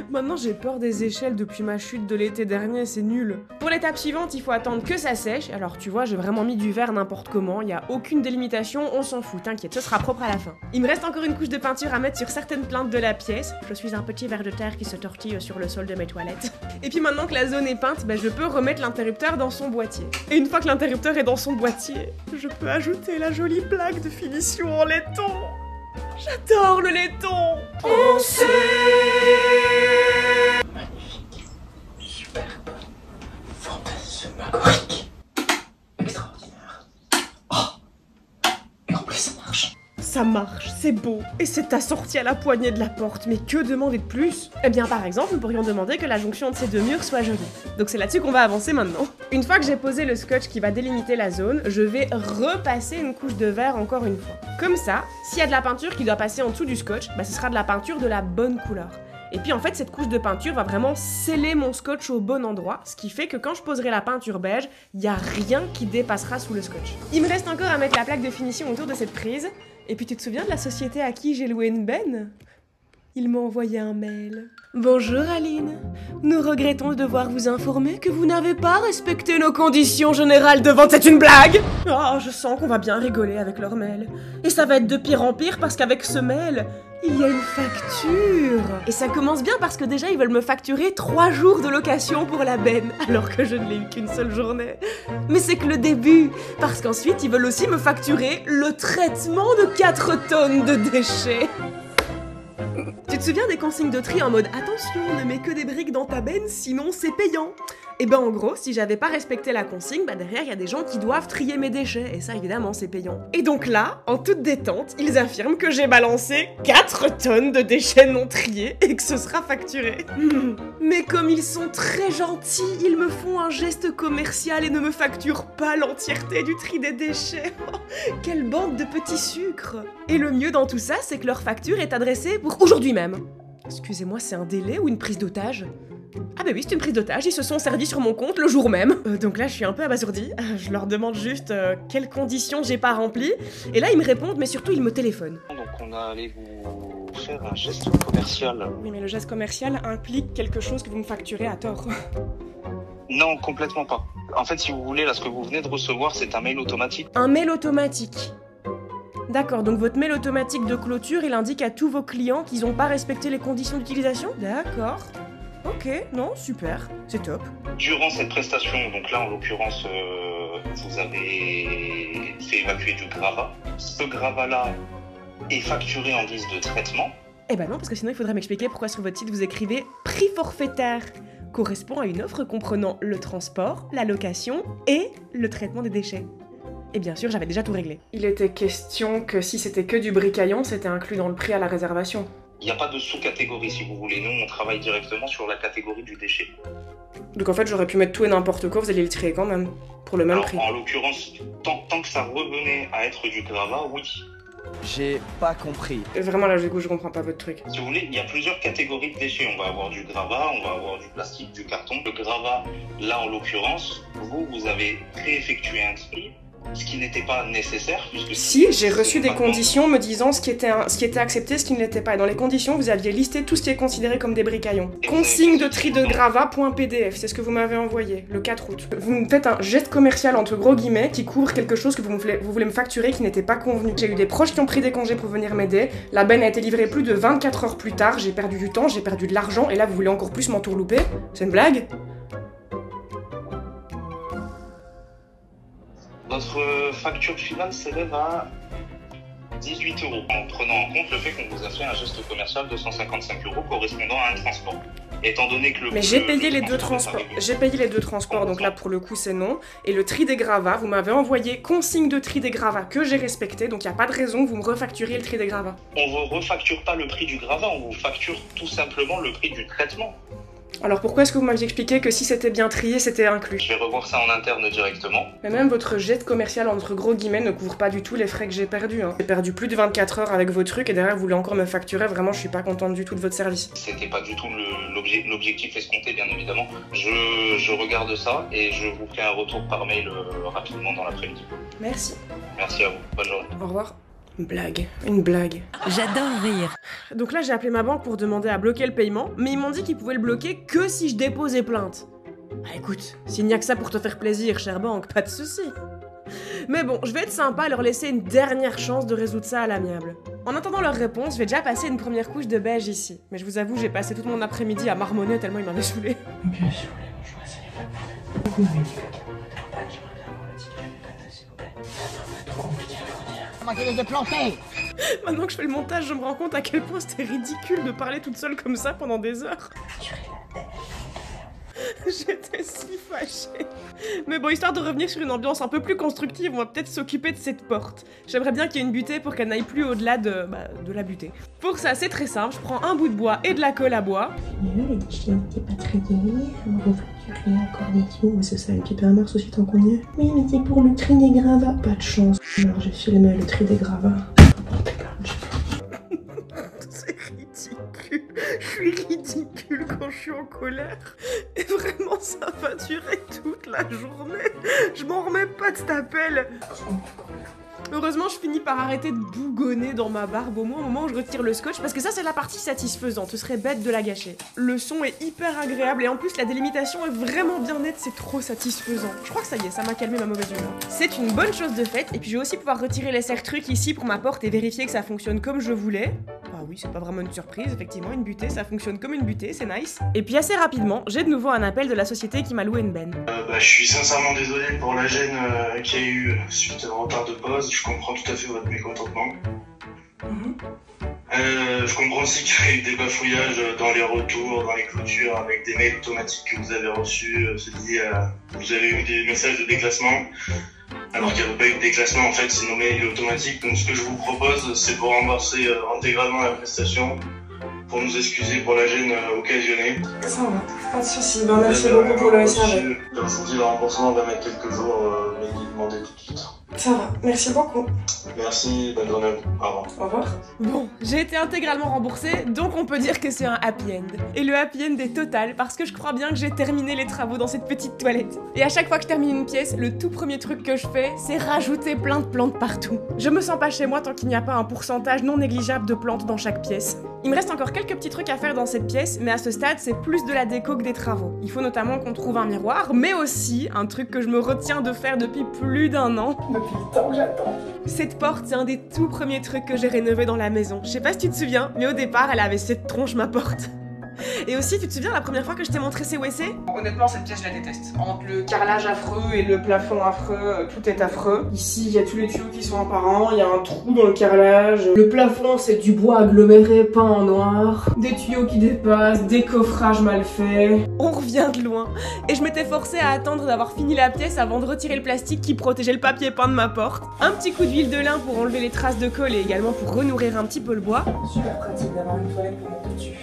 Maintenant j'ai peur des échelles depuis ma chute de l'été dernier, c'est nul. Pour l'étape suivante, il faut attendre que ça sèche. Alors tu vois, j'ai vraiment mis du vert n'importe comment, il n'y a aucune délimitation, on s'en fout, t'inquiète, ce sera propre à la fin. Il me reste encore une couche de peinture à mettre sur certaines plinthes de la pièce. Je suis un petit ver de terre qui se tortille sur le sol de mes toilettes. Et puis maintenant que la zone est peinte, je peux remettre l'interrupteur dans son boîtier. Et une fois que l'interrupteur est dans son boîtier, je peux ajouter la jolie plaque de finition en laiton. J'adore le laiton. On sait. Magnifique, superbe, fantasmagorique, extraordinaire. Oh, et en plus ça marche. Ça marche, c'est beau, et c'est assorti à la poignée de la porte, mais que demander de plus? Eh bien par exemple, nous pourrions demander que la jonction entre ces deux murs soit jolie. Donc c'est là-dessus qu'on va avancer maintenant. Une fois que j'ai posé le scotch qui va délimiter la zone, je vais repasser une couche de verre encore une fois. Comme ça, s'il y a de la peinture qui doit passer en dessous du scotch, ce sera de la peinture de la bonne couleur. Et puis en fait, cette couche de peinture va vraiment sceller mon scotch au bon endroit, ce qui fait que quand je poserai la peinture beige, il n'y a rien qui dépassera sous le scotch. Il me reste encore à mettre la plaque de finition autour de cette prise. Et puis tu te souviens de la société à qui j'ai loué une benne? Il m'a envoyé un mail. Bonjour Aline, nous regrettons de devoir vous informer que vous n'avez pas respecté nos conditions générales de vente. C'est une blague? Oh, je sens qu'on va bien rigoler avec leur mail. Et ça va être de pire en pire parce qu'avec ce mail, il y a une facture. Et ça commence bien parce que déjà ils veulent me facturer 3 jours de location pour la benne, alors que je ne l'ai eu qu'une seule journée. Mais c'est que le début, parce qu'ensuite ils veulent aussi me facturer le traitement de 4 tonnes de déchets. Tu te souviens des consignes de tri en mode « Attention, ne mets que des briques dans ta benne, sinon c'est payant ». Et en gros, si j'avais pas respecté la consigne, derrière il y a des gens qui doivent trier mes déchets, et ça évidemment c'est payant. Et donc là, en toute détente, ils affirment que j'ai balancé 4 tonnes de déchets non triés et que ce sera facturé. Mais comme ils sont très gentils, ils me font un geste commercial et ne me facturent pas l'entièreté du tri des déchets. Quelle bande de petits sucres! Et le mieux dans tout ça, c'est que leur facture est adressée pour aujourd'hui même. Excusez-moi, c'est un délai ou une prise d'otage? Ah oui, c'est une prise d'otage, ils se sont servis sur mon compte le jour même. Donc là, je suis un peu abasourdie. Je leur demande juste quelles conditions j'ai pas remplies. Et là, ils me répondent, mais surtout, ils me téléphonent. Donc on a allé vous faire un geste commercial. Oui, mais le geste commercial implique quelque chose que vous me facturez à tort. Non, complètement pas. En fait, si vous voulez, là, ce que vous venez de recevoir, c'est un mail automatique. Un mail automatique. D'accord, donc votre mail automatique de clôture, il indique à tous vos clients qu'ils n'ont pas respecté les conditions d'utilisation? D'accord. Ok, non, super, c'est top. Durant cette prestation, donc là en l'occurrence, vous avez fait évacuer du gravat. Ce gravat-là est facturé en guise de traitement. Eh ben non, parce que sinon il faudrait m'expliquer pourquoi sur votre site vous écrivez prix forfaitaire correspond à une offre comprenant le transport, la location et le traitement des déchets. Et bien sûr, j'avais déjà tout réglé. Il était question que si c'était que du bricaillon, c'était inclus dans le prix à la réservation. Il n'y a pas de sous-catégorie si vous voulez. Nous, on travaille directement sur la catégorie du déchet. Donc en fait, j'aurais pu mettre tout et n'importe quoi, vous alliez le trier quand même, pour le même prix. En l'occurrence, tant que ça revenait à être du gravat, oui. J'ai pas compris. Vraiment là, du coup, je comprends pas votre truc. Si vous voulez, il y a plusieurs catégories de déchets. On va avoir du gravat, on va avoir du plastique, du carton. Le gravat, là en l'occurrence, vous avez préeffectué un tri. ce qui n'était pas nécessaire. Si, j'ai reçu des conditions me disant ce qui était accepté, ce qui ne l'était pas. Et dans les conditions, vous aviez listé tout ce qui est considéré comme des bricaillons. Consigne de tri de gravat.pdf, c'est ce que vous m'avez envoyé, le 4 août. Vous me faites un geste commercial entre gros guillemets qui couvre quelque chose que vous voulez me facturer qui n'était pas convenu. J'ai eu des proches qui ont pris des congés pour venir m'aider. La benne a été livrée plus de 24 heures plus tard. J'ai perdu du temps, j'ai perdu de l'argent. Et là, vous voulez encore plus m'entourlouper? C'est une blague? Notre facture finale s'élève à 18 €, en prenant en compte le fait qu'on vous a fait un geste commercial de 155 € correspondant à un transport. Étant donné que Mais j'ai payé les deux transports. J'ai payé les deux transports, donc là pour le coup c'est non. Et le tri des gravats, vous m'avez envoyé consigne de tri des gravats que j'ai respecté, donc il n'y a pas de raison que vous me refacturiez le tri des gravats. On ne refacture pas le prix du gravat, on vous facture tout simplement le prix du traitement. Alors pourquoi est-ce que vous m'aviez expliqué que si c'était bien trié, c'était inclus? Je vais revoir ça en interne directement. Mais même votre jet commercial entre gros guillemets ne couvre pas du tout les frais que j'ai perdus. J'ai perdu plus de 24 heures avec vos trucs et derrière vous voulez encore me facturer. Vraiment, je suis pas contente du tout de votre service. C'était pas du tout l'objectif escompté, bien évidemment. Je regarde ça et je vous fais un retour par mail rapidement dans l'après-midi. Merci. Merci à vous. Bonne journée. Au revoir. Une blague. J'adore rire. Donc là, j'ai appelé ma banque pour demander à bloquer le paiement, mais ils m'ont dit qu'ils pouvaient le bloquer que si je déposais plainte. Bah écoute, s'il n'y a que ça pour te faire plaisir, chère banque, pas de souci. Mais bon, je vais être sympa et leur laisser une dernière chance de résoudre ça à l'amiable. En attendant leur réponse, je vais déjà passer une première couche de beige ici. Mais je vous avoue, j'ai passé tout mon après-midi à marmonner tellement il m'avait saoulé. Bien sûr, je vais essayer de vous m'avez dit que j'aimerais bien avoir le ticket avec s'il vous plaît. C'est trop compliqué à fournir. De planter. Maintenant que je fais le montage, je me rends compte à quel point c'était ridicule de parler toute seule comme ça pendant des heures. J'étais si fâchée. Mais bon, histoire de revenir sur une ambiance un peu plus constructive, on va peut-être s'occuper de cette porte. J'aimerais bien qu'il y ait une butée pour qu'elle n'aille plus au-delà de la butée. Pour ça, c'est très simple, je prends un bout de bois et de la colle à bois. Les chiens n'étaient pas très gagnés, on va refacturer encore des sous. Mais c'est ça, une petite mars aussi tant qu'on y est. Oui, mais c'est pour le tri des gravats. Pas de chance. Alors j'ai filmé le tri des gravats. C'est ridicule. Je suis ridicule quand je suis en colère. Et vraiment, ça va durer toute la journée. Je m'en remets pas de cet appel. Heureusement, je finis par arrêter de bougonner dans ma barbe au moment où je retire le scotch, parce que ça, c'est la partie satisfaisante. Ce serait bête de la gâcher. Le son est hyper agréable et en plus, la délimitation est vraiment bien nette. C'est trop satisfaisant. Je crois que ça y est, ça m'a calmé ma mauvaise humeur. C'est une bonne chose de fait. Et puis, je vais aussi pouvoir retirer les serre-trucs ici pour ma porte et vérifier que ça fonctionne comme je voulais. Bah oui, c'est pas vraiment une surprise. Effectivement, une butée, ça fonctionne comme une butée. C'est nice. Et puis, assez rapidement, j'ai de nouveau un appel de la société qui m'a loué une benne. Je suis sincèrement désolé pour la gêne qu'il y a eu suite au retard de pause. Je comprends tout à fait votre mécontentement. Je comprends aussi qu'il y a eu des bafouillages dans les retours, dans les clôtures, avec des mails automatiques que vous avez reçus. Vous avez eu des messages de déclassement, alors qu'il n'y avait pas eu de déclassement. En fait, c'est nos mails automatiques. Donc ce que je vous propose, c'est de vous rembourser intégralement la prestation pour nous excuser pour la gêne occasionnée. Ça va, pas de soucis. Ben, merci beaucoup pour le SAV. Comme je vous dis, le remboursement va mettre quelques jours, mais il est demandé tout de suite. Ça va, merci beaucoup. Merci, bonne journée. Au revoir. Au revoir. Bon, j'ai été intégralement remboursée, donc on peut dire que c'est un happy end. Et le happy end est total, parce que je crois bien que j'ai terminé les travaux dans cette petite toilette. Et à chaque fois que je termine une pièce, le tout premier truc que je fais, c'est rajouter plein de plantes partout. Je me sens pas chez moi tant qu'il n'y a pas un pourcentage non négligeable de plantes dans chaque pièce. Il me reste encore quelques petits trucs à faire dans cette pièce, mais à ce stade, c'est plus de la déco que des travaux. Il faut notamment qu'on trouve un miroir, mais aussi un truc que je me retiens de faire depuis plus d'1 an. Depuis le temps que j'attends. Cette porte, c'est un des tout premiers trucs que j'ai rénové dans la maison. Je sais pas si tu te souviens, mais au départ, elle avait cette tronche, ma porte. Et aussi, tu te souviens la première fois que je t'ai montré ces WC? Honnêtement, cette pièce, je la déteste. Entre le carrelage affreux et le plafond affreux, tout est affreux. Ici, il y a tous les tuyaux qui sont apparents, il y a un trou dans le carrelage. Le plafond, c'est du bois aggloméré peint en noir. Des tuyaux qui dépassent, des coffrages mal faits. On revient de loin. Et je m'étais forcée à attendre d'avoir fini la pièce avant de retirer le plastique qui protégeait le papier peint de ma porte. Un petit coup d'huile de lin pour enlever les traces de colle et également pour renourrir un petit peu le bois. Super pratique d'avoir une toilette pour monter dessus.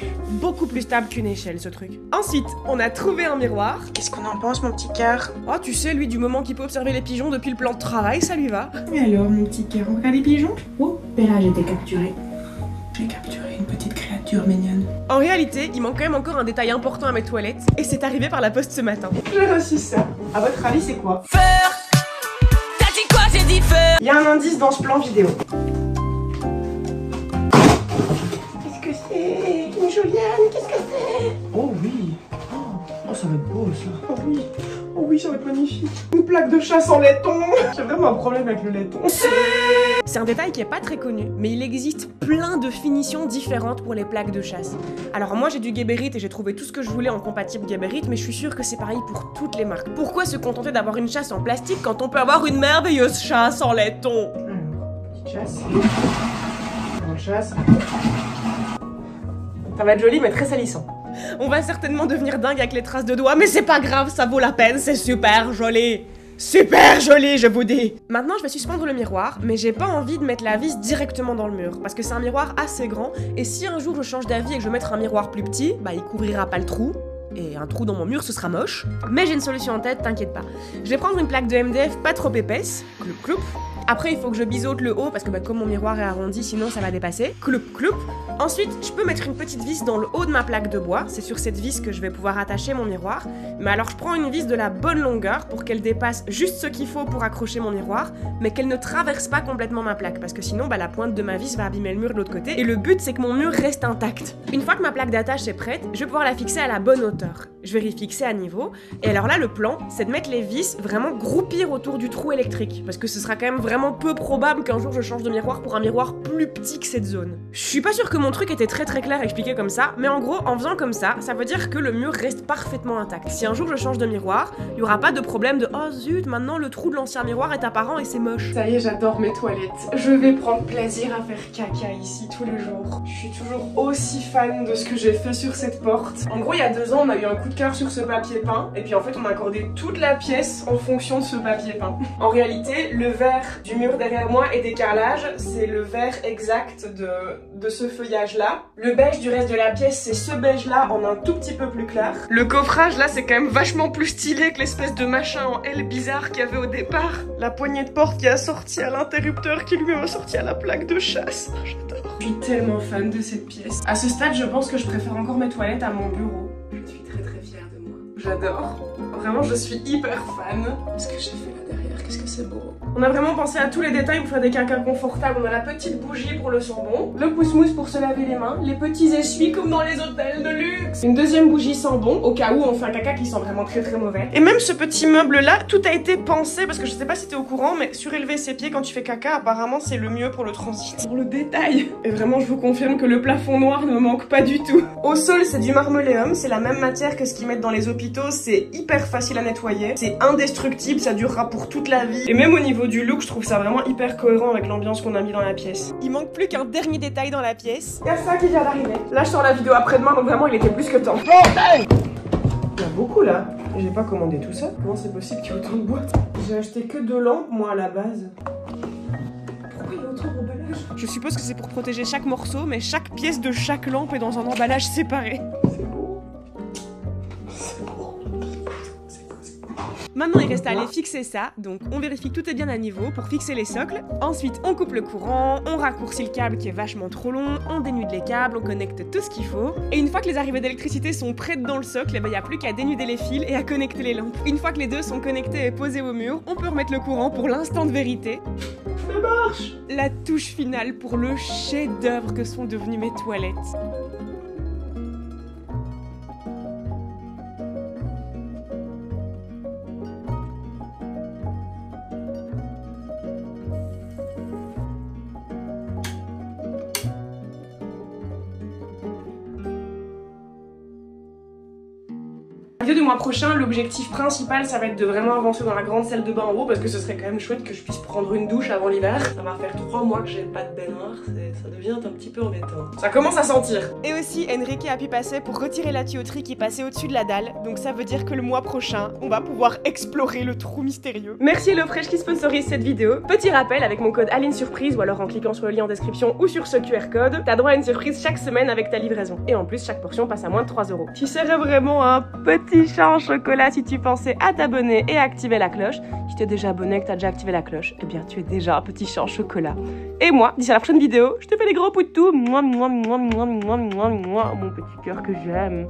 Beaucoup plus stable qu'une échelle, ce truc. Ensuite, on a trouvé un miroir. Qu'est-ce qu'on en pense, mon petit cœur? Oh, tu sais, lui, du moment qu'il peut observer les pigeons depuis le plan de travail, ça lui va. Et alors, mon petit cœur, on regarde les pigeons? Oh, ben là, j'ai été capturée. J'ai capturé une petite créature mignonne. En réalité, il manque quand même encore un détail important à mes toilettes, et c'est arrivé par la poste ce matin. J'ai reçu ça. À votre avis, c'est quoi? Faire. T'as dit quoi? j'ai dit feu. Il y a un indice dans ce plan vidéo. Qu'est-ce que c'est? Une Julienne, qu'est-ce que c'est? Oh oui. Oh, ça va être beau ça. Oh oui. Oh oui, ça va être magnifique. Une plaque de chasse en laiton. J'ai vraiment un problème avec le laiton. C'est un détail qui est pas très connu, mais il existe plein de finitions différentes pour les plaques de chasse. Alors moi j'ai du Geberit et j'ai trouvé tout ce que je voulais en compatible Geberit, mais je suis sûre que c'est pareil pour toutes les marques. Pourquoi se contenter d'avoir une chasse en plastique quand on peut avoir une merveilleuse chasse en laiton? Petite chasse. Grande chasse. Ça va être joli mais très salissant. On va certainement devenir dingue avec les traces de doigts, mais c'est pas grave, ça vaut la peine, c'est super joli. Super joli, je vous dis. Maintenant, je vais suspendre le miroir, mais j'ai pas envie de mettre la vis directement dans le mur, parce que c'est un miroir assez grand, et si un jour je change d'avis et que je vais mettre un miroir plus petit, bah il couvrira pas le trou, et un trou dans mon mur, ce sera moche. Mais j'ai une solution en tête, t'inquiète pas. Je vais prendre une plaque de MDF pas trop épaisse, cloup cloup. Après, il faut que je biseaute le haut, parce que bah, comme mon miroir est arrondi, sinon ça va dépasser. Cloup cloup. Ensuite, je peux mettre une petite vis dans le haut de ma plaque de bois. C'est sur cette vis que je vais pouvoir attacher mon miroir. Mais alors, je prends une vis de la bonne longueur pour qu'elle dépasse juste ce qu'il faut pour accrocher mon miroir, mais qu'elle ne traverse pas complètement ma plaque, parce que sinon, bah, la pointe de ma vis va abîmer le mur de l'autre côté. Et le but, c'est que mon mur reste intact. Une fois que ma plaque d'attache est prête, je vais pouvoir la fixer à la bonne hauteur. Je vais fixer à niveau. Et alors là, le plan, c'est de mettre les vis vraiment groupir autour du trou électrique, parce que ce sera quand même vraiment peu probable qu'un jour je change de miroir pour un miroir plus petit que cette zone. Je suis pas sûre que mon truc était très clair expliqué comme ça, mais en gros, en faisant comme ça veut dire que le mur reste parfaitement intact. Si un jour je change de miroir, il y aura pas de problème de oh zut, maintenant le trou de l'ancien miroir est apparent et c'est moche. Ça y est, j'adore mes toilettes. Je vais prendre plaisir à faire caca ici tous les jours. Je suis toujours aussi fan de ce que j'ai fait sur cette porte. En gros, il y a 2 ans, on a eu un coup de cœur sur ce papier peint, et puis en fait, on a accordé toute la pièce en fonction de ce papier peint. En réalité, le vert du mur derrière moi et des carrelages, c'est le vert exact de ce feuillage-là. Le beige du reste de la pièce, c'est ce beige-là en un tout petit peu plus clair. Le coffrage, là, c'est quand même vachement plus stylé que l'espèce de machin en L bizarre qu'il y avait au départ. La poignée de porte qui a sorti à l'interrupteur qui lui a sorti à la plaque de chasse. Oh, j'adore. Je suis tellement fan de cette pièce. À ce stade, je pense que je préfère encore mes toilettes à mon bureau. Je suis très fière de moi. J'adore. Vraiment, je suis hyper fan. Ce que j'ai fait là derrière, qu'est-ce que c'est beau. On a vraiment pensé à tous les détails pour faire des cacas confortables. On a la petite bougie pour le sambon, le pouce-mousse pour se laver les mains, les petits essuies comme dans les hôtels de luxe, une deuxième bougie sambon au cas où on fait un caca qui sent vraiment très mauvais. Et même ce petit meuble là, tout a été pensé parce que je sais pas si t'es au courant, mais surélever ses pieds quand tu fais caca, apparemment c'est le mieux pour le transit. Pour le détail. Et vraiment, je vous confirme que le plafond noir ne me manque pas du tout. Au sol, c'est du marmoléum, c'est la même matière que ce qu'ils mettent dans les hôpitaux, c'est hyper facile à nettoyer, c'est indestructible, ça durera pour toute la vie. Et même au niveau du look, je trouve ça vraiment hyper cohérent avec l'ambiance qu'on a mis dans la pièce. Il manque plus qu'un dernier détail dans la pièce. Il y a ça qui vient d'arriver. Là, je sors la vidéo après-demain, donc vraiment, il était plus que temps. Il y a beaucoup là. J'ai pas commandé tout ça. Comment c'est possible qu'il y ait autant de boîtes? J'ai acheté que 2 lampes, moi, à la base. Pourquoi il y a autant d'emballage? Je suppose que c'est pour protéger chaque morceau, mais chaque pièce de chaque lampe est dans un emballage séparé. C'est beau. C'est beau. Maintenant, il reste à aller fixer ça, donc on vérifie que tout est bien à niveau pour fixer les socles. Ensuite, on coupe le courant, on raccourcit le câble qui est vachement trop long, on dénude les câbles, on connecte tout ce qu'il faut. Et une fois que les arrivées d'électricité sont prêtes dans le socle, il n'y a plus qu'à dénuder les fils et à connecter les lampes. Une fois que les deux sont connectés et posés au mur, on peut remettre le courant pour l'instant de vérité. Ça marche! La touche finale pour le chef-d'œuvre que sont devenues mes toilettes. Du mois prochain, l'objectif principal, ça va être de vraiment avancer dans la grande salle de bain en haut parce que ce serait quand même chouette que je puisse prendre une douche avant l'hiver. Ça va faire 3 mois que j'ai pas de baignoire, ça devient un petit peu embêtant. Ça commence à sentir. Et aussi, Enrique a pu passer pour retirer la tuyauterie qui passait au-dessus de la dalle. Donc ça veut dire que le mois prochain, on va pouvoir explorer le trou mystérieux. Merci HelloFresh qui sponsorise cette vidéo. Petit rappel, avec mon code ALINESURPRISE ou alors en cliquant sur le lien en description ou sur ce QR code, t'as droit à une surprise chaque semaine avec ta livraison. Et en plus, chaque portion passe à moins de 3 €. Tu serais vraiment un petit chat en chocolat si tu pensais à t'abonner et à activer la cloche. Si tu es déjà abonné et que tu as déjà activé la cloche, eh bien tu es déjà un petit chat en chocolat. Et moi, d'ici à la prochaine vidéo, je te fais des gros poutous. Mon petit cœur que j'aime.